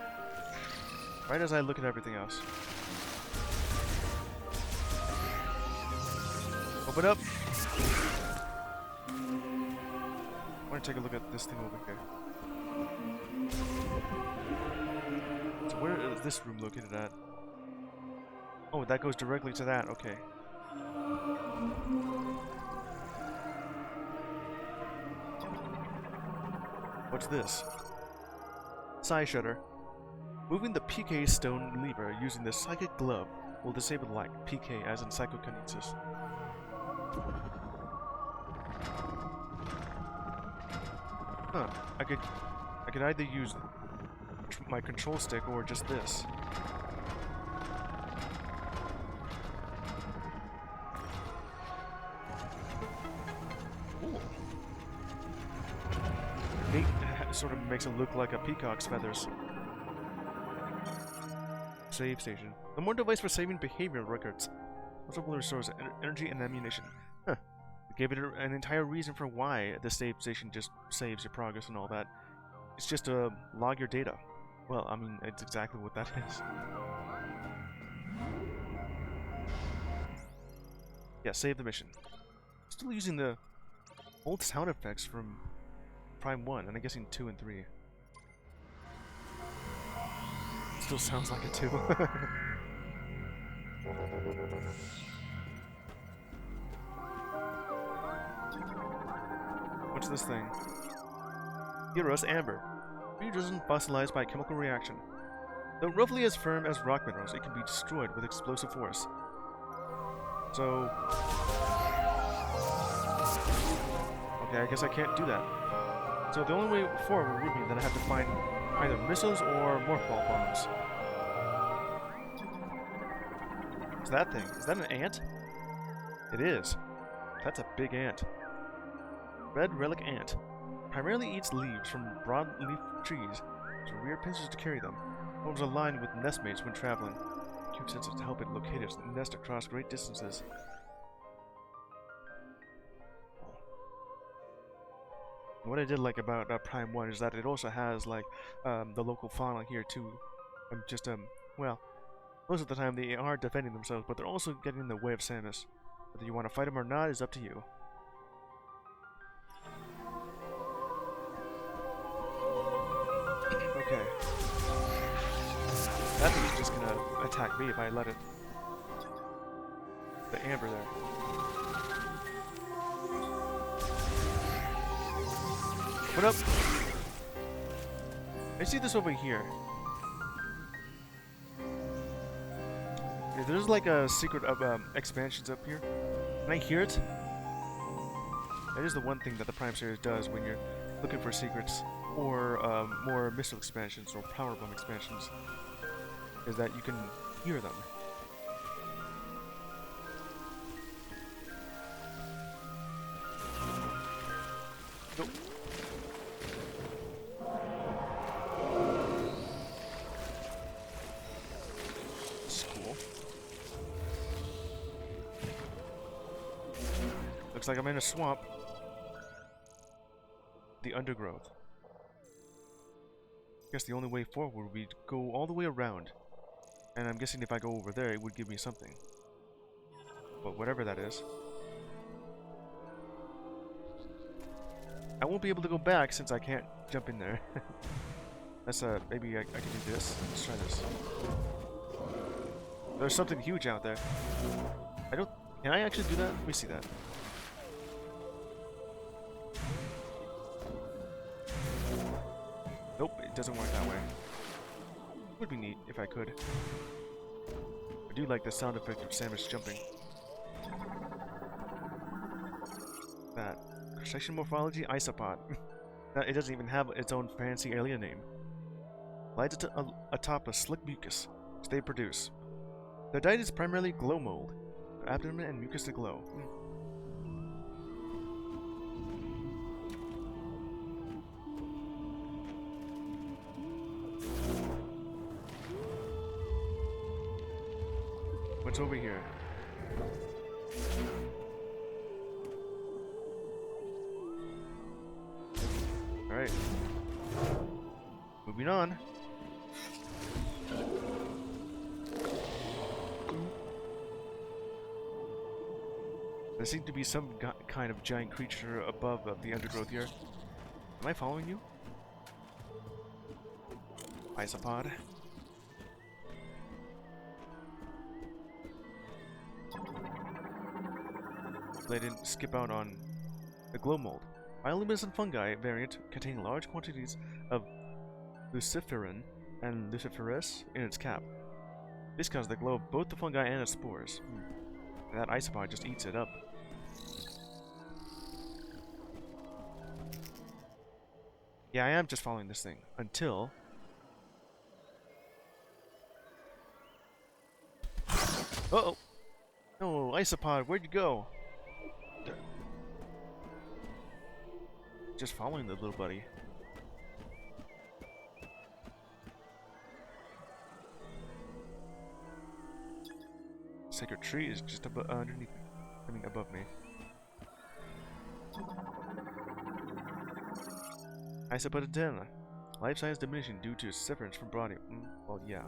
S1: Right as I look at everything else. Open up! I want to take a look at this thing over here. So where is this room located at? Oh, that goes directly to that. Okay. What's this? Side shutter. Moving the PK stone lever using the psychic glove will disable the light. PK as in psychokinesis. Huh. I could either use my control stick or just this. Ooh. Neat. Sort of makes it look like a peacock's feathers. Save station. The more device for saving behavior records. Also restores energy and ammunition. Huh. We gave it an entire reason for why the save station just saves your progress and all that. It's just to log your data. Well, I mean, it's exactly what that is. Yeah, save the mission. Still using the old sound effects from Prime 1, and I'm guessing 2 and 3. Still sounds like it too. What's this thing? Heroes Amber. Resin fossilized by chemical reaction. Though roughly as firm as rock minerals, it can be destroyed with explosive force. So... okay, I guess I can't do that. So the only way forward would be that I have to find either missiles or morphball bombs. What's that thing? Is that an ant? It is. That's a big ant. Red relic ant. Primarily eats leaves from broadleaf trees, so rear pincers to carry them. Forms a line with nestmates when traveling. Cute sensors to help it locate its nest across great distances. What I did like about Prime 1 is that it also has like the local fauna here too. Well, most of the time they are defending themselves, but they're also getting in the way of Samus. Whether you want to fight them or not is up to you. Okay. That thing's just gonna attack me if I let it. The amber there. What up? I see this over here. Yeah, there's like a secret of expansions up here. Can I hear it? That is the one thing that the Prime series does when you're looking for secrets or more missile expansions or power bomb expansions, is that you can hear them. Nope. That's cool. Looks like I'm in a swamp. The undergrowth. I guess the only way forward would be to go all the way around. And I'm guessing if I go over there, it would give me something. But whatever that is. I won't be able to go back since I can't jump in there. That's maybe I can do this. Let's try this. There's something huge out there. Can I actually do that? Let me see that. Nope, it doesn't work that way. Would be neat if I could. I do like the sound effect of Samus jumping. That. Crustacean morphology isopod. It doesn't even have its own fancy alien name. Lies atop a slick mucus, which they produce. Their diet is primarily glow mold. Their abdomen and mucus to glow. What's over here? Alright. Moving on. There seems to be some kind of giant creature above the undergrowth here. Am I following you? Isopod. Hopefully I didn't skip out on the glow mold. Bioluminescent fungi variant containing large quantities of luciferin and luciferase in its cap. This causes the glow of both the fungi and its spores. And that isopod just eats it up. Yeah, I am just following this thing until... Uh-oh! No, isopod, where'd you go? Just following the little buddy. Sacred tree is just underneath me. I mean, above me. Isopod 10. Life science diminishing due to severance from body. Well, yeah.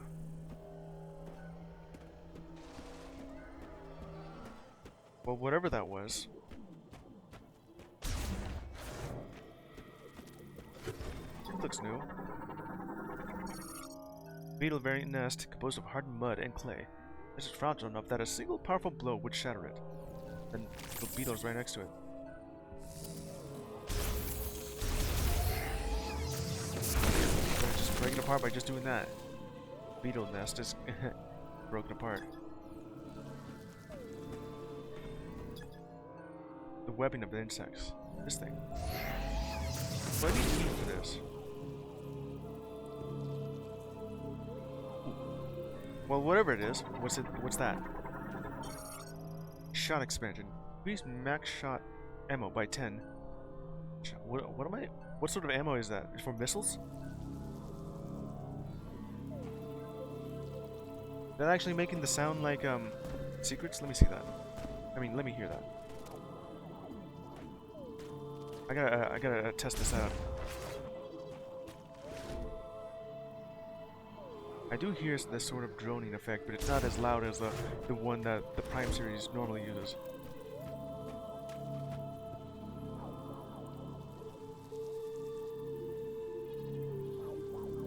S1: Well, whatever that was. It looks new. Beetle variant nest composed of hardened mud and clay. This is fragile enough that a single powerful blow would shatter it. And the beetle's right next to it. Just break it apart by just doing that. Beetle nest is broken apart. The webbing of the insects. This thing. What do I need to eat for this? Well, whatever it is, what's that? Shot expansion. Increase max shot ammo by 10. What sort of ammo is that? For missiles? Is that actually making the sound like secrets? Let me see that. I mean, let me hear that. I gotta test this out. I do hear this sort of droning effect, but it's not as loud as the one that the Prime series normally uses.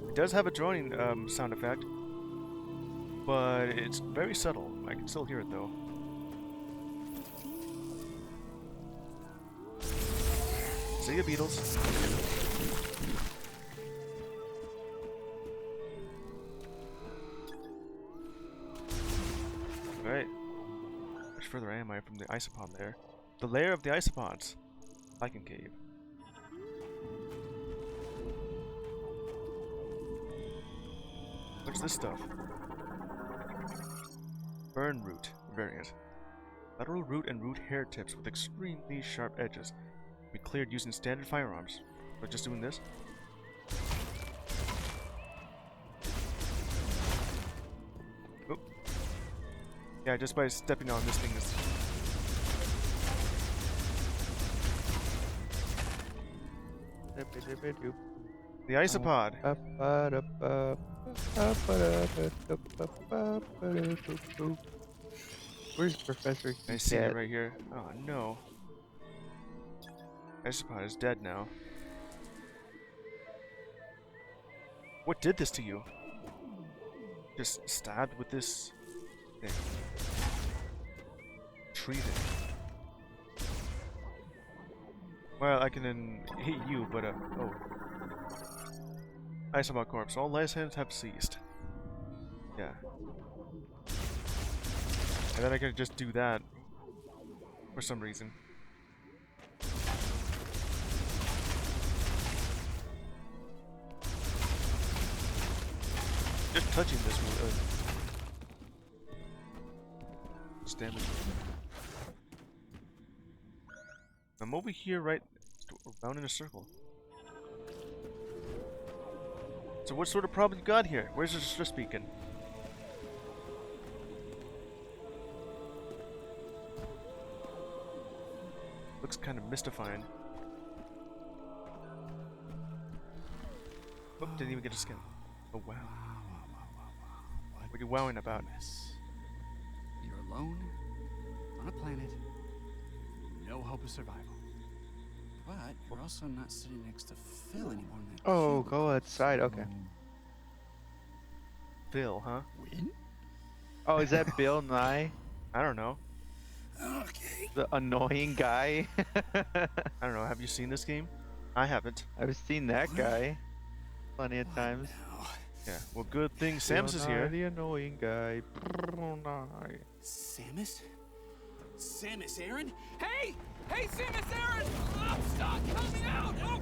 S1: It does have a droning sound effect, but it's very subtle. I can still hear it though. See ya, beetles. Alright. How much further am I from the isopod there? The lair of the isopods. Lichen cave. What's this stuff? Burn root variant. Lateral root and root hair tips with extremely sharp edges. Be cleared using standard firearms. But just doing this. Oop. Yeah, just by stepping on this thing is... The isopod.
S5: Where's Professor?
S1: I see it right here. Oh no. Isopod is dead now. What did this to you? Just stabbed with this thing. Treated. Well, I can then hit you, but oh. Isopod corpse. All license have ceased. Yeah. And then I could just do that for some reason. Just touching this will damage. I'm over here, right around in a circle. So what sort of problem you got here? Where's the stress beacon? Looks kind of mystifying. Oh, didn't even get a skin. Oh wow. What are you wowing about?
S6: You're alone on a planet, no hope of survival. But you're also not sitting next to Phil anymore. In that
S5: Oh,
S6: cubicle.
S5: go outside. Okay.
S1: Phil, huh?
S6: Win?
S5: Oh, is that Bill Nye?
S1: I don't know.
S6: Okay.
S5: The annoying guy.
S1: I don't know. Have you seen this game? I haven't.
S5: I've seen that guy plenty of times.
S1: Yeah. Well, good thing Samus is
S5: Brunei,
S1: here.
S5: the annoying guy. Brunei.
S6: Samus? Samus Aran? Hey! Hey, Samus Aran! I'm stuck! Help me out! Oh!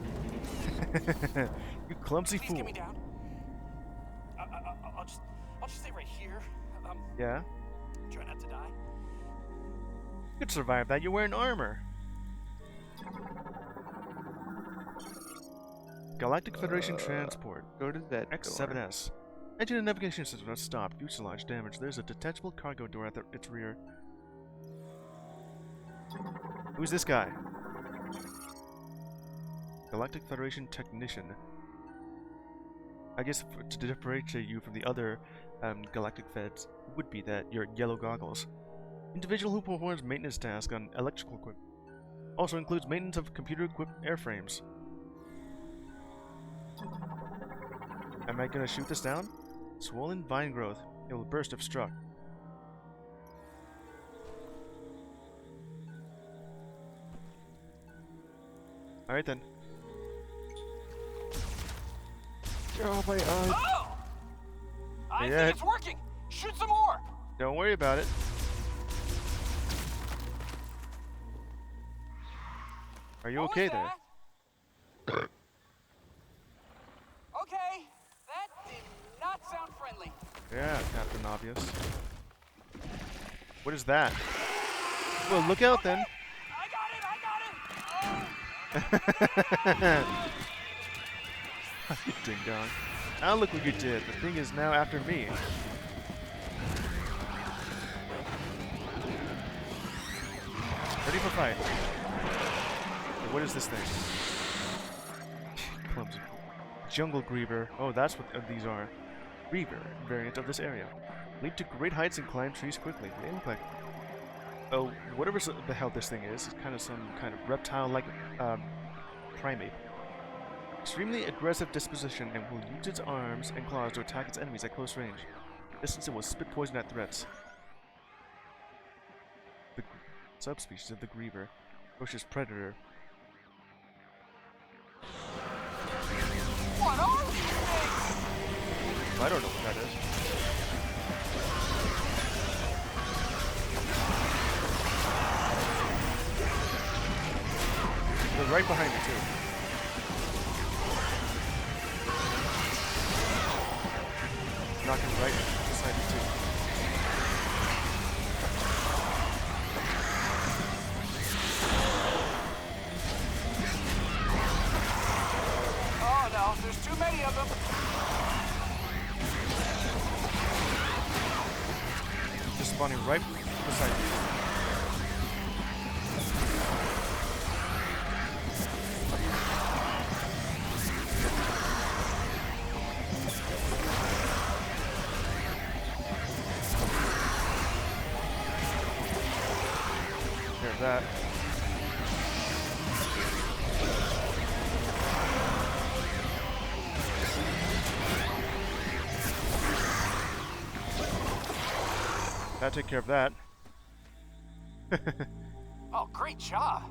S1: You clumsy
S6: Please
S1: fool.
S6: get me down. I'll just stay right here.
S1: Yeah.
S6: Try not to die.
S1: You could survive that. You're wearing armor. Galactic Federation Transport.
S5: Go to that door.
S1: X7S. Engine and navigation system has stopped. Fuselage damage. There's a detachable cargo door at its rear. Who's this guy? Galactic Federation Technician. I guess to differentiate you from the other Galactic Feds would be that your yellow goggles. Individual who performs maintenance tasks on electrical equipment. Also includes maintenance of computer-equipped airframes. Am I gonna shoot this down? Swollen vine growth. It will burst if struck. Alright then.
S5: Oh my god.
S6: Oh! I
S1: Yeah.
S6: think it's working! Shoot some more!
S1: Don't worry about it. Are you
S6: What
S1: okay
S6: was
S1: there?
S6: that? Okay, that did not sound friendly.
S1: Yeah, Captain Obvious. What is that? Well, look out then.
S6: I got it!
S1: You ding dong. Now look what you did. The thing is now after me. Ready for fight. Okay, what is this thing? Clumsy. Jungle Griever. Oh, that's what these are. Griever, variant of this area. Leap to great heights and climb trees quickly. They look like... Oh, whatever the hell this thing is kind of some kind of reptile-like primate. Extremely aggressive disposition and will use its arms and claws to attack its enemies at close range. Distance, it will spit poison at threats. The subspecies of the Griever. Ferocious predator.
S6: What are these things?
S1: I don't know what that is. They're right behind me too. Knocking right beside me too.
S6: Oh no, there's too many of them.
S1: Just spawning right beside me. There's that. That'll take care of that.
S6: Oh, great job.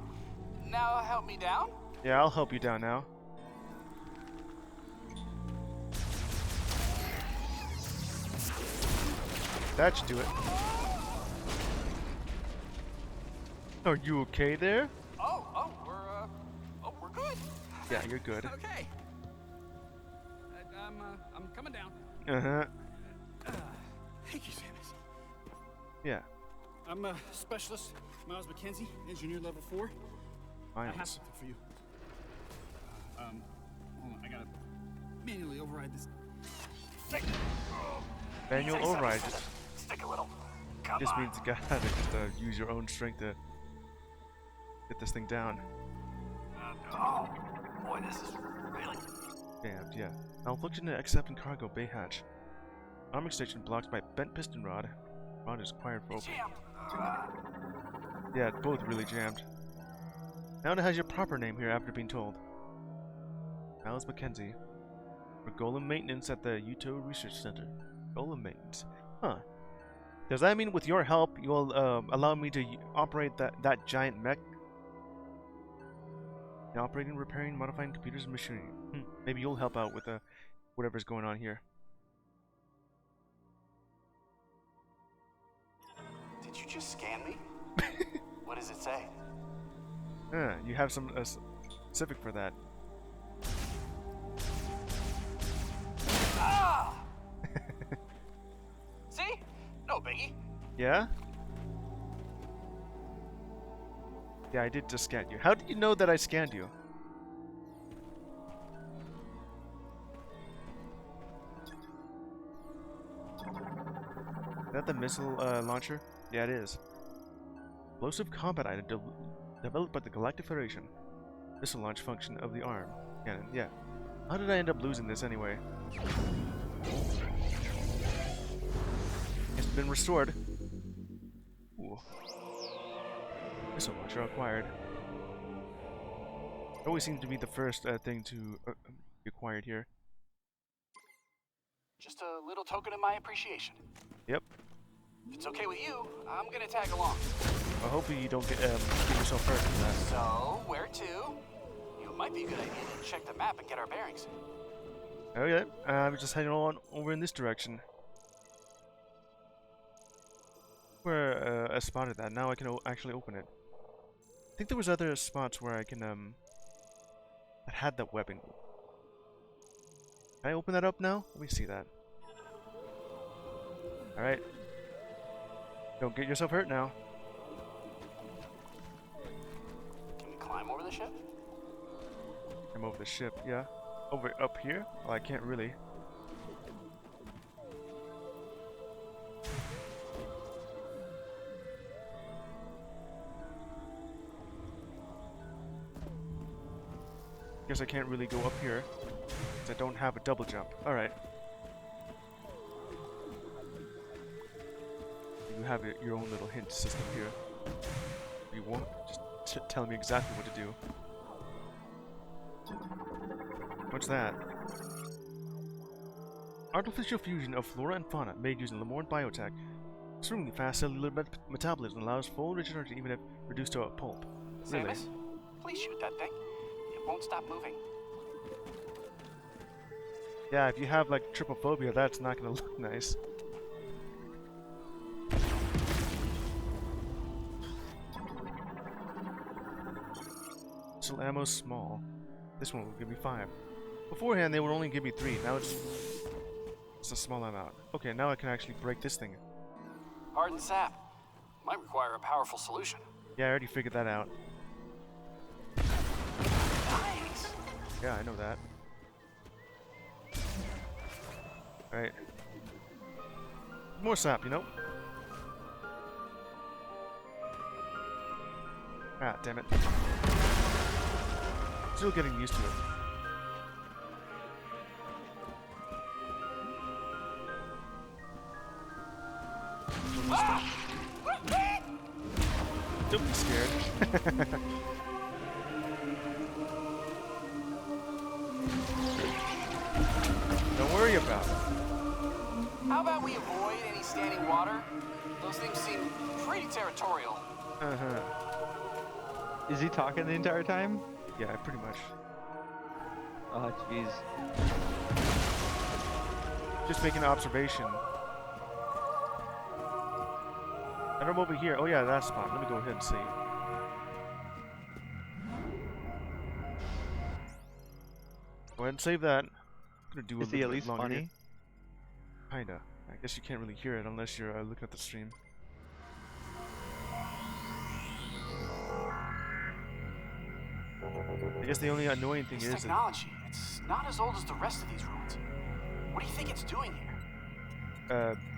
S6: Now help me down.
S1: Yeah, I'll help you down now. That should do it. Are you okay there?
S6: We're good.
S1: Yeah, you're good.
S6: Okay. I'm coming down.
S1: Uh-huh.
S6: Thank you, Samus.
S1: Yeah.
S6: I'm a specialist, Miles McKenzie, engineer level 4. I have
S1: Miles.
S6: something for you. Hold on, I gotta manually override this.
S1: Manual override
S6: Stick a little. Come
S1: just
S6: on.
S1: means you gotta just use your own strength to get this thing down.
S6: Oh, boy, this is really...
S1: Jammed, yeah. Malfunction to accept and cargo bay hatch. Arming station blocked by bent piston rod. Rod is required for opening.
S6: Jammed.
S1: Yeah, both really jammed. Now it has your proper name here after being told. Miles McKenzie. For Golem maintenance at the Uto Research Center. Golem maintenance. Huh. Does that mean with your help, you'll allow me to operate that giant mech? Operating, repairing, modifying computers and machinery. Maybe you'll help out with whatever's going on here.
S6: Did you just scan me? What does it say?
S1: You have some specific for that.
S6: Ah! See? No biggie.
S1: Yeah? Yeah, I did just scan you. How did you know that I scanned you? Is that the missile launcher? Yeah, it is. Explosive combat item developed by the Galactic Federation. Missile launch function of the arm. Cannon, yeah. How did I end up losing this anyway? It's been restored. Ooh. Missile launcher acquired. It always seems to be the first thing to be acquired here.
S6: Just a little token of my appreciation.
S1: Yep.
S6: If it's okay with you, I'm gonna tag along.
S1: Well, hopefully you don't get yourself hurt from that.
S6: So, where to? It might be a good idea to check the map and get our bearings.
S1: Okay, I'm just heading on over in this direction. Where I spotted that. Now I can actually open it. I think there was other spots where I can that had that weapon. Can I open that up now? Let me see that. Alright. Don't get yourself hurt now.
S6: Can we climb over the ship?
S1: I'm over the ship, yeah. Over up here? Oh, I can't really. Guess I can't really go up here, because I don't have a double jump. Alright. You have your own little hint system here. You won't just tell me exactly what to do. What's that? Artificial fusion of flora and fauna made using Lemorn biotech. Extremely fast cellular metabolism allows full regeneration even if reduced to a pulp. Really?
S6: Samus, please shoot that thing. It won't stop moving.
S1: Yeah, if you have like trypophobia, that's not gonna look nice. Missile ammo small. This one will give me 5. Beforehand, they would only give me 3. Now it's a small amount. Okay, now I can actually break this thing.
S6: Hardened sap. Might require a powerful solution.
S1: Yeah, I already figured that out.
S6: Nice.
S1: Yeah, I know that. Alright. More sap, you know? Ah, damn it. Still getting used to it. Don't be scared. Don't worry about it.
S6: How about we avoid any standing water? Those things seem pretty territorial.
S1: Uh-huh.
S5: Is he talking the entire time?
S1: Yeah, pretty much.
S5: Oh, jeez.
S1: Just making an observation. And I'm over here. Oh yeah, that spot. Let me go ahead and see. Go ahead and save that. I'm gonna do a
S5: Is he
S1: little
S5: at
S1: bit
S5: least
S1: longer
S5: funny?
S1: here. Kinda. I guess you can't really hear it unless you're looking at the stream. I guess the only annoying thing
S6: This
S1: is that
S6: technology, it's not as old as the rest of these ruins. What do you think it's doing here?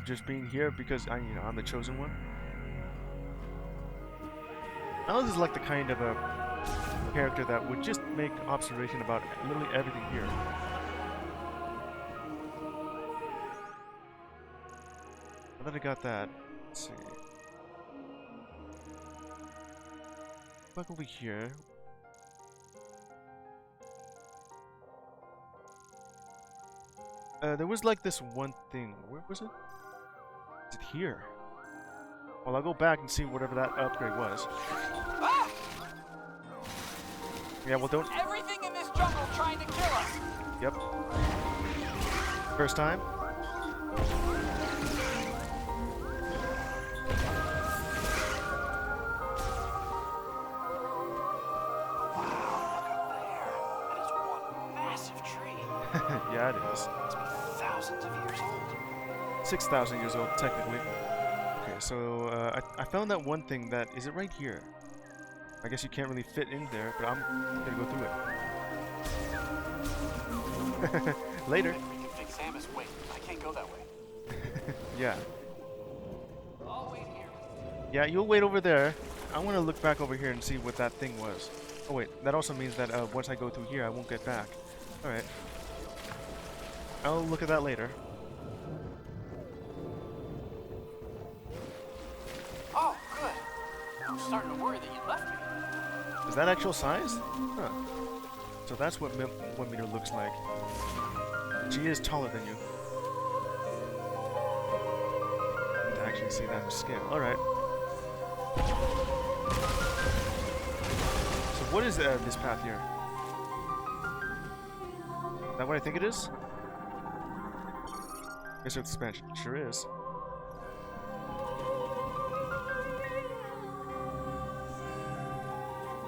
S1: just being here because I'm the chosen one. Alice is like the kind of a character that would just make observation about literally everything here. Now that I got that, let's see. Back over here. There was like this one thing. Where was it? Is it here? Well, I'll go back and see whatever that upgrade was.
S6: Ah!
S1: Yeah, well, don't.
S6: Everything in this jungle trying to kill us.
S1: Yep. First time. Yeah, it is.
S6: Must be thousands of years old.
S1: 6,000 years old, technically. Okay, so I found that one thing that is it right here. I guess you can't really fit in there, but I'm gonna go through it. Later.
S6: We can fix Samus. Wait, I can't go that way.
S1: Yeah.
S6: I'll wait here.
S1: Yeah, you'll wait over there. I want to look back over here and see what that thing was. Oh wait, that also means that once I go through here, I won't get back. All right. I'll look at that later.
S6: Oh, good. I'm starting to worry that you left me.
S1: Is that actual size? Huh. So that's what 1 meter looks like. She is taller than you. To actually see that in scale. Alright. So what is this path here? Is that what I think it is? Guess it's expansion. Sure is.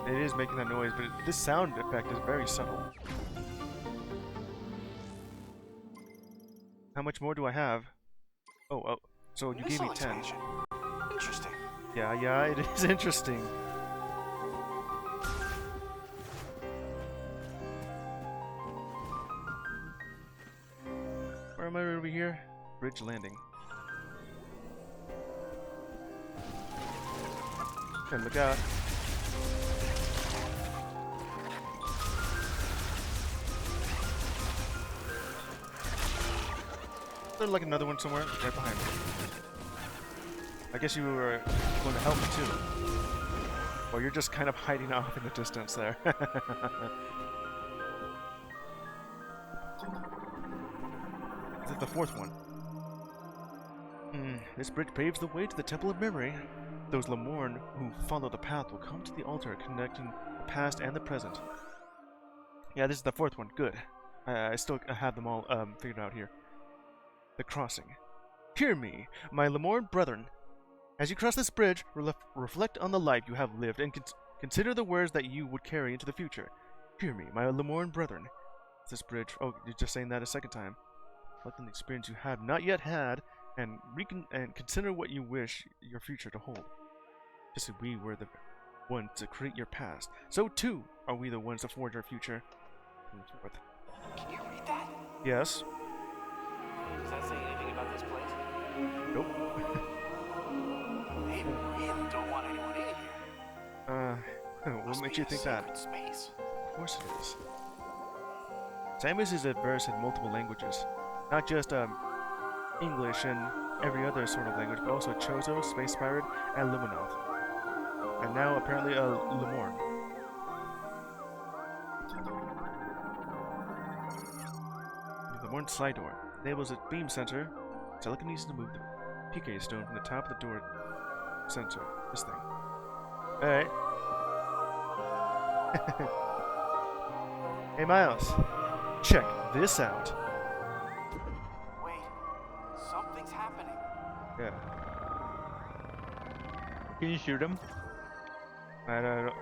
S1: It is making that noise, but this sound effect is very subtle. How much more do I have? Oh, so you gave me 10.
S6: Interesting.
S1: Yeah, it is interesting. Where am I over here? Bridge landing. And look out. There's like another one somewhere right behind me. I guess you were going to help me too. Or you're just kind of hiding off in the distance there. Is it the fourth one? This bridge paves the way to the Temple of Memory. Those Lemorn who follow the path will come to the altar connecting the past and the present. Yeah, this is the fourth one. Good. I still have them all figured out here. The crossing. Hear me, my Lemorn brethren. As you cross this bridge, reflect on the life you have lived and consider the words that you would carry into the future. Hear me, my Lemorn brethren. This bridge. Oh, you're just saying that a second time. Reflect on the experience you have not yet had, and consider what you wish your future to hold. Just as we were the ones to create your past, so too are we the ones to forge our future.
S6: Can you read that?
S1: Yes.
S6: Does that say anything about this place?
S1: Nope.
S6: They really don't want anyone in here.
S1: What makes you think that?
S6: Space.
S1: Of course it is. Samus is adverse in multiple languages. Not just English and every other sort of language, but also Chozo, Space Pirate, and Luminoth. And now apparently Lemorn. Lemorn slide door enables a beam sensor. Telekinesis to move the PK stone from the top of the door sensor. This thing. Alright. Hey Miles, check this out.
S6: Wait, something's happening.
S1: Yeah.
S5: Can you shoot him?
S1: I don't know.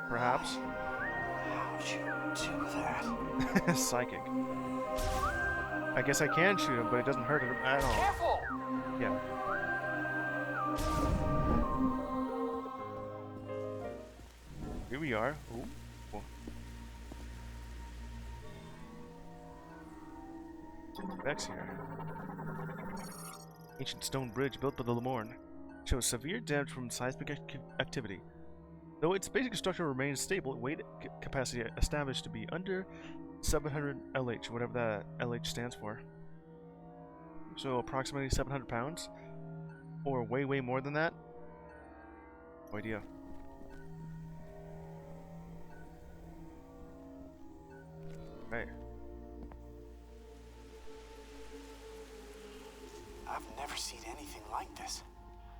S1: Perhaps.
S6: How'd you do that?
S1: Psychic. I guess I can shoot him, but it doesn't hurt him at all.
S6: Careful!
S1: Yeah. Here we are. Ooh. Cool. Vex here. Ancient stone bridge built by the Lemorn shows severe damage from seismic activity. Though its basic structure remains stable, weight capacity established to be under 700 LH, whatever that LH stands for. So approximately 700 pounds? Or way more than that? No idea. Right.
S6: I've never seen anything like this.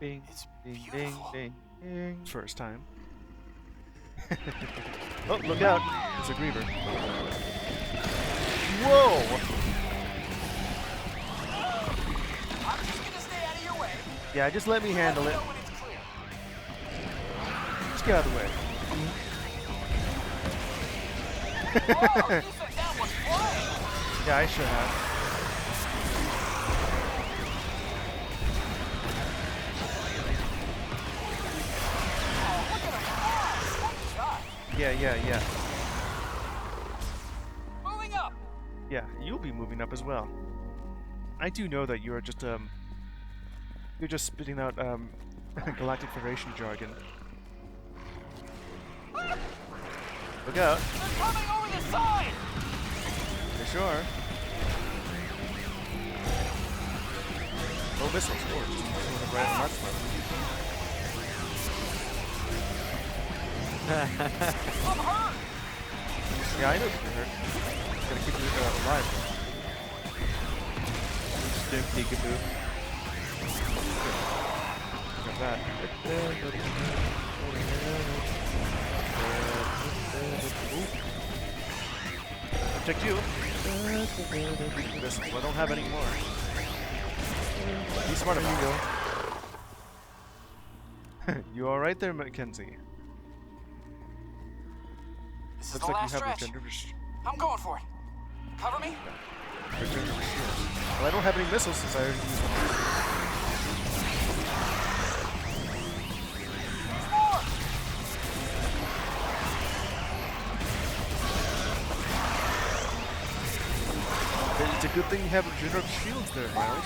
S5: Bing,
S6: It's
S5: bing, bing,
S6: beautiful.
S5: bing, bing.
S1: First time. Oh, look out! It's a griever. Whoa!
S6: I'm just gonna stay out of your way.
S1: Yeah, just let me handle it.
S6: Know when it's clear.
S1: Just get out of the way.
S6: Whoa, you said that was flying.
S1: Yeah, I should have. Yeah.
S6: Moving up.
S1: Yeah, you'll be moving up as well. I do know that you're just spitting out Galactic Federation jargon. Look out!
S6: They're coming over the side.
S1: They sure are. Oh, missiles, of course. Just throwing them right on that front.
S6: I'm hurt.
S1: Yeah, I know you're hurt. Gotta keep you alive.
S5: Stim peekaboo.
S1: Got that. Protect you. This, I don't have any more. Be smart about it. You alright there, Mackenzie?
S6: This is
S1: Looks
S6: the
S1: like
S6: last
S1: you have
S6: stretch.
S1: regenerative
S6: I'm going for it. Cover me.
S1: shield. Well, I don't have any missiles since I already used them.
S6: More.
S1: It's a good thing you have regenerative shields there, Miles.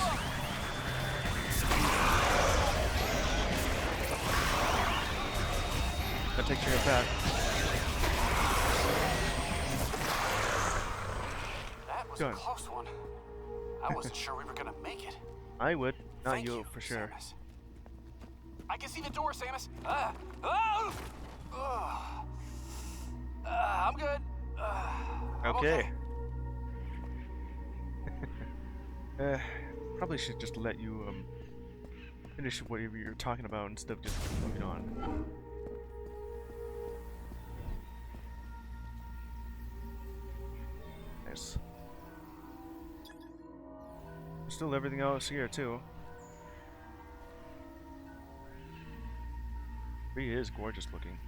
S1: That takes care of that.
S6: That was
S1: Done.
S6: a close one. I wasn't sure we were gonna make it.
S1: I would, not
S6: Thank
S1: you, for sure.
S6: Samus. I can see the door, Samus. I'm good. I'm
S1: Okay. Probably should just let you finish whatever you're talking about instead of just moving on. Nice. There's still everything else here too. He is gorgeous looking.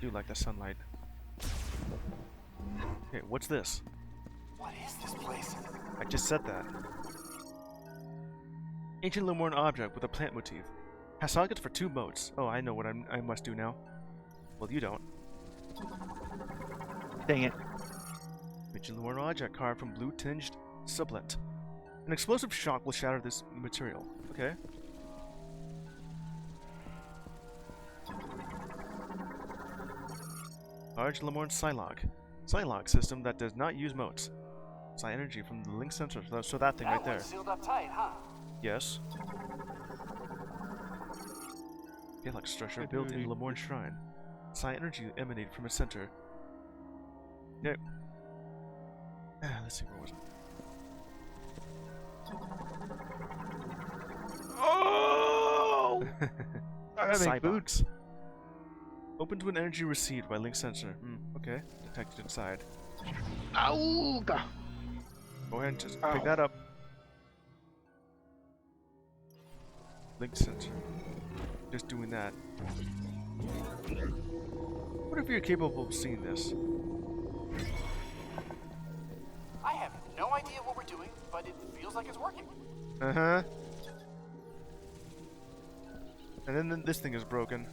S1: Do like the sunlight. Okay, what's this?
S6: What is this place?
S1: I just said that. Ancient Lemoran object with a plant motif. Has sockets for 2 modes. Oh, I know what I must do now. Well, you don't.
S5: Dang it.
S1: Ancient Lemoran object carved from blue-tinged sublet. An explosive shock will shatter this material. Okay. Large Lemoran Psylocke. Psylocke system that does not use motes. Psi energy from the link sensor. So that thing right there.
S6: That one's sealed up tight, huh?
S1: Yes. Galax structure built in Lemoran Shrine. Psi energy emanated from its center. Okay. Let's see, where was it?
S5: Oh! I make
S1: Psybox.
S5: boots.
S1: Open to an energy received by link sensor. Okay. Detected inside.
S5: Auga!
S1: Go ahead and just
S5: Ow.
S1: pick that up. Link sensor. Just doing that. What if you're capable of seeing this?
S6: I have no idea what we're doing, but it feels like it's working.
S1: Uh-huh. And then this thing is broken.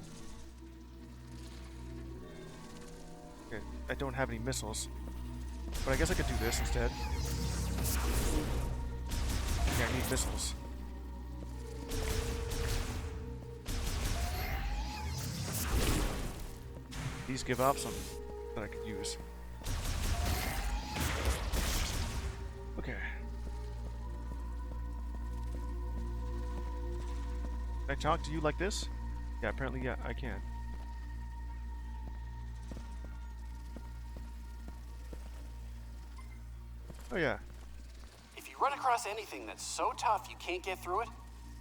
S1: Okay, I don't have any missiles. But I guess I could do this instead. Yeah, I need missiles. These give off some that I could use. Okay. Can I talk to you like this? Yeah, apparently, yeah, I can. Oh yeah.
S6: If you run across anything that's so tough you can't get through it,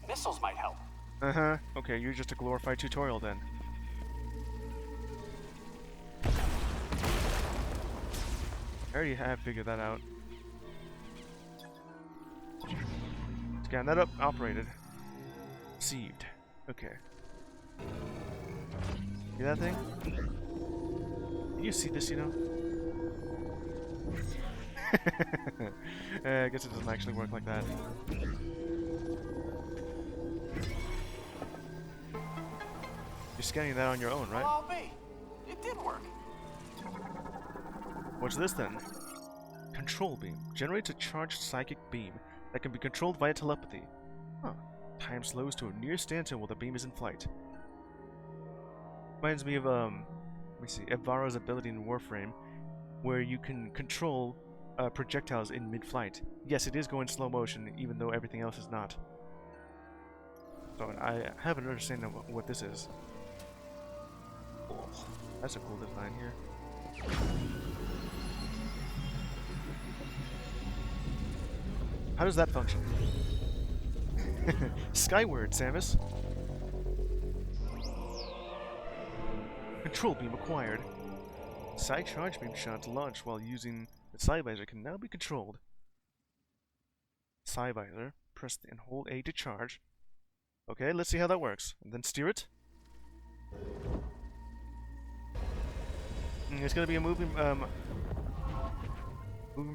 S6: Missiles might help.
S1: Uh-huh. Okay, you're just a glorified tutorial then. I already have figured that out. Scan that up. Operated. Received. Okay. See that thing? Can you see this, you know? I guess it doesn't actually work like that. You're scanning that on your own, right?
S6: Well, I'll be. It did work.
S1: What's this then? Control beam. Generates a charged psychic beam that can be controlled via telepathy. Huh. Time slows to a near standstill while the beam is in flight. Reminds me of, let me see, Evara's ability in Warframe, where you can control projectiles in mid-flight. Yes, it is going slow motion, even though everything else is not. So I have an understanding of what this is. Oh, that's a cool design here. How does that function? Skyward, Samus. Control beam acquired. Side charge beam shots launched while using the Side Visor can now be controlled. Side Visor. Press and hold A to charge. Okay, let's see how that works. And then steer it. It's gonna be a moving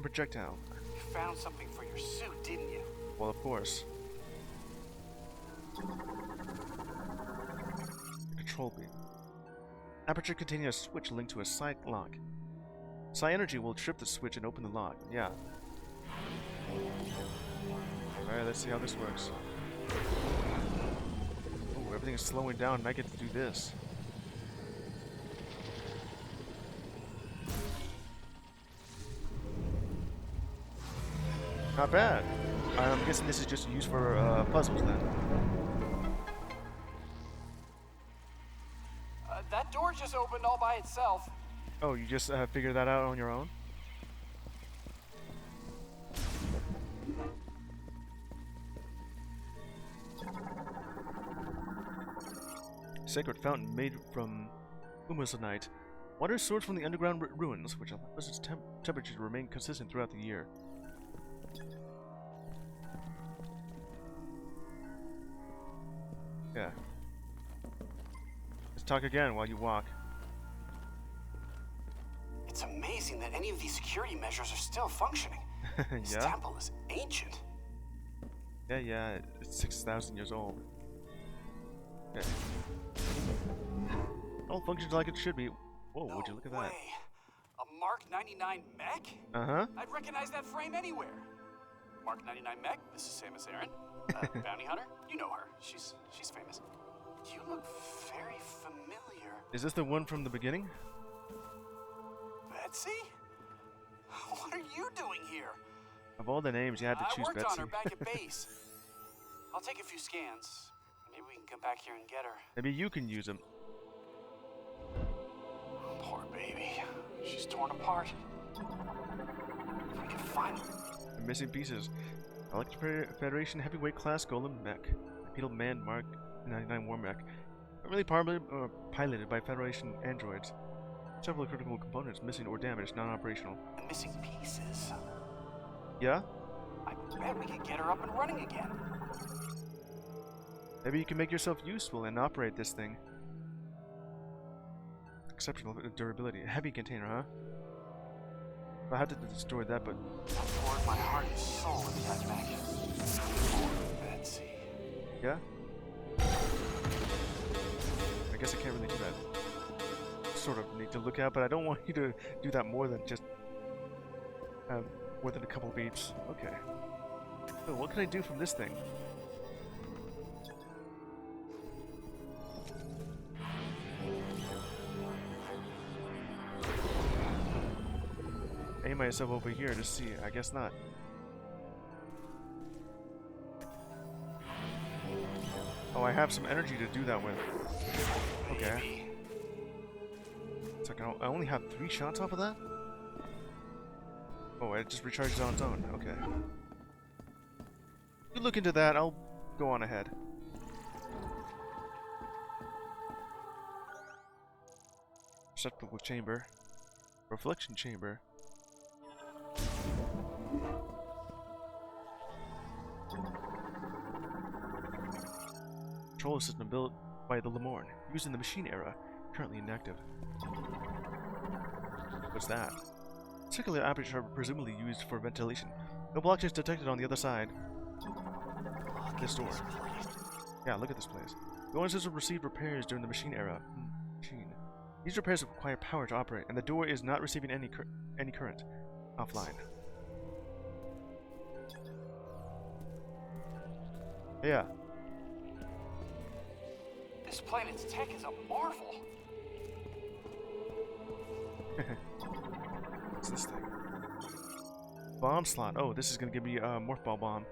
S1: projectile.
S6: You found something for your suit, didn't you?
S1: Well, of course. Control beam. Aperture containing a switch linked to a Psi lock. Psi energy will trip the switch and open the lock. Yeah. Alright, let's see how this works. Oh, everything is slowing down and I get to do this. Not bad. I'm guessing this is just used for puzzles then.
S6: That door just opened all by itself.
S1: Oh, you just figured that out on your own? Sacred fountain made from humusonite. Water sourced from the underground ruins, which allows its temperature to remain consistent throughout the year. Yeah. Let's talk again while you walk.
S6: It's amazing that any of these security measures are still functioning. This
S1: Yeah?
S6: temple is ancient.
S1: Yeah, it's 6,000 years old. Okay. All functions like it should be. Whoa, would you look at that?
S6: Way. A Mark 99 mech?
S1: Uh-huh.
S6: I'd recognize that frame anywhere. Mark 99 mech, this is Samus Aran. Bounty hunter, you know her. She's famous. You look very familiar.
S1: Is this the one from the beginning?
S6: Betsy? What are you doing here?
S1: Of all the names, you had to choose
S6: I worked
S1: Betsy.
S6: on her back at base. I'll take a few scans. Maybe we can come back here and get her.
S1: Maybe you can use them.
S6: Poor baby. She's torn apart. If we can find her.
S1: The missing pieces. Electric Federation heavyweight class Golem mech. Bipedal man Mark 99 war mech. Primarily piloted by Federation androids. Several critical components missing or damaged, non-operational.
S6: The missing pieces.
S1: Yeah?
S6: I bet we can get her up and running again.
S1: Maybe you can make yourself useful and operate this thing. Exceptional durability. A heavy container, huh? I had to destroy that, but...
S6: I poured my heart and soul into that mech. Poor Betsy.
S1: Yeah? I guess I can't really do that. Sort of need to look at, but I don't want you to do that more than just... more than a couple beats. Okay. So what can I do from this thing? Aim myself over here to see. I guess not. Oh, I have some energy to do that with. Okay. It's like I only have 3 shots off of that? Oh, it just recharges on its own. Okay. You look into that. I'll go on ahead. Receptacle chamber. Reflection chamber. Control system built by the Lemorne, used in the machine era, currently inactive. What's that? Circular aperture presumably used for ventilation. No blockades detected on the other side. This door. Yeah, look at this place. The owner system received repairs during the machine era. Machine. These repairs require power to operate, and the door is not receiving any current. Offline. Yeah.
S6: This planet's tech is a marvel.
S1: What's this thing? Bomb slot. Oh, this is gonna give me a morph ball bomb.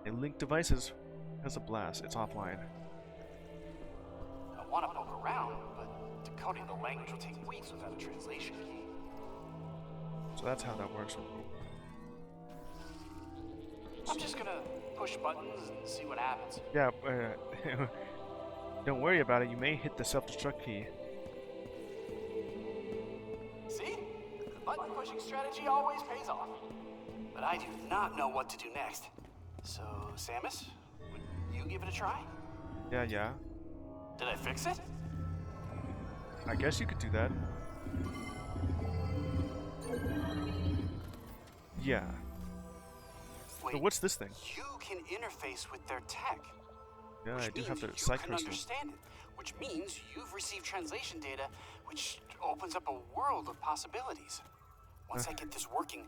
S1: And link devices has a blast. It's offline.
S6: I want to poke around, but decoding the language will take weeks without a translation key.
S1: So that's how that works.
S6: I'm just gonna push buttons and see what happens.
S1: Yeah. Don't worry about it. You may hit the self-destruct key.
S6: See? The button pushing strategy always pays off. But I do not know what to do next. So, Samus, would you give it a try?
S1: Yeah.
S6: Did I fix it?
S1: I guess you could do that. Yeah.
S6: Wait,
S1: So what's this thing?
S6: you can interface with their tech.
S1: Yeah,
S6: Which
S1: I do
S6: means
S1: have the
S6: you
S1: psych
S6: can
S1: crystal.
S6: understand it, which means you've received translation data, which opens up a world of possibilities. Once I get this working,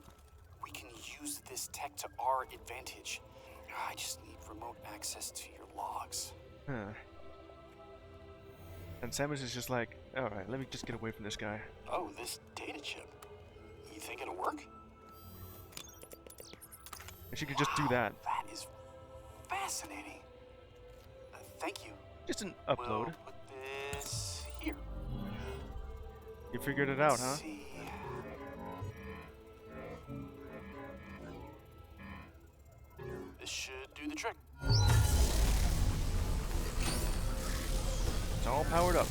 S6: we can use this tech to our advantage. I just need remote access to your logs.
S1: Huh. And Samus is just like, alright, let me just get away from this guy.
S6: Oh, this data chip. You think it'll work?
S1: And she could just do that.
S6: That is fascinating. Thank you.
S1: Just an upload.
S6: We'll put this here.
S1: You figured it out, huh?
S6: Let's see. This should do the trick.
S1: It's all powered up.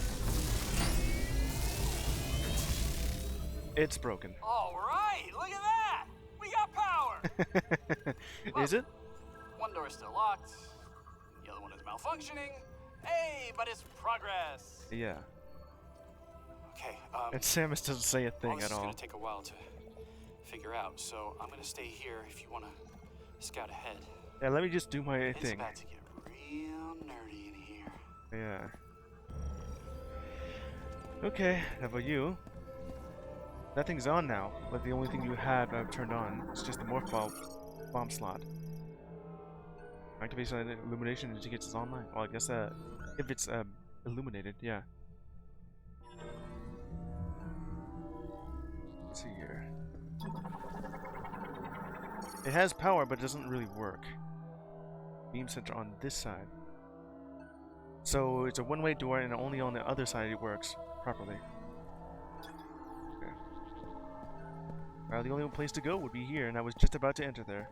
S1: It's broken.
S6: All right, look at that. We got power.
S1: Is it?
S6: One door is still locked. The other one is malfunctioning. Hey, but it's progress.
S1: Yeah.
S6: Okay.
S1: And Samus doesn't say a
S6: Well,
S1: thing
S6: this
S1: at
S6: is
S1: all.
S6: gonna take a while to figure out, so I'm gonna stay here if you wanna scout ahead.
S1: Yeah, let me just do my
S6: It's
S1: thing.
S6: about to get real nerdy in here.
S1: Yeah. Okay, how about you? That thing's on now, but the only thing you have turned on is just the morph ball bomb slot. Activation and illumination indicates it's online. Well, I guess if it's illuminated, yeah. Let's see here. It has power, but it doesn't really work. Beam center on this side. So it's a one-way door, and only on the other side it works properly. Okay. Well, the only place to go would be here, and I was just about to enter there.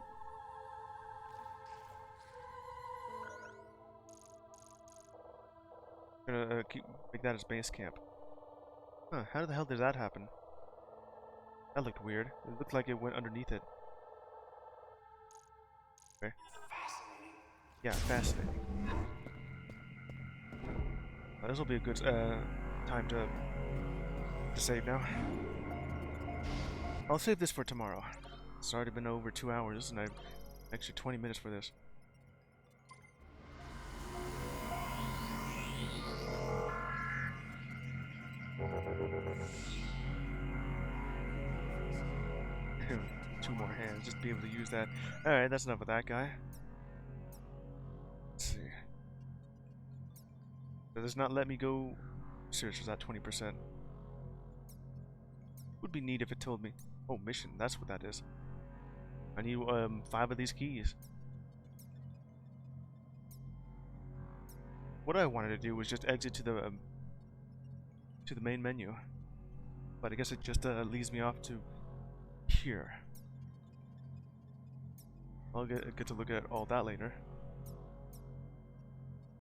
S1: Gonna make that as base camp. Huh, how the hell did that happen? That looked weird. It looked like it went underneath it. Okay.
S6: Fascinating.
S1: Yeah, fascinating. Well, this will be a good time to save now. I'll save this for tomorrow. It's already been over 2 hours, and I've extra 20 minutes for this. Two more hands, just be able to use that. Alright, that's enough of that guy. Let's see. It does not let me go. Search was at 20%. Would be neat if it told me. Oh, mission, that's what that is. I need 5 of these keys. What I wanted to do was just exit to the main menu, but I guess it just leads me off to here. I'll get to look at all that later.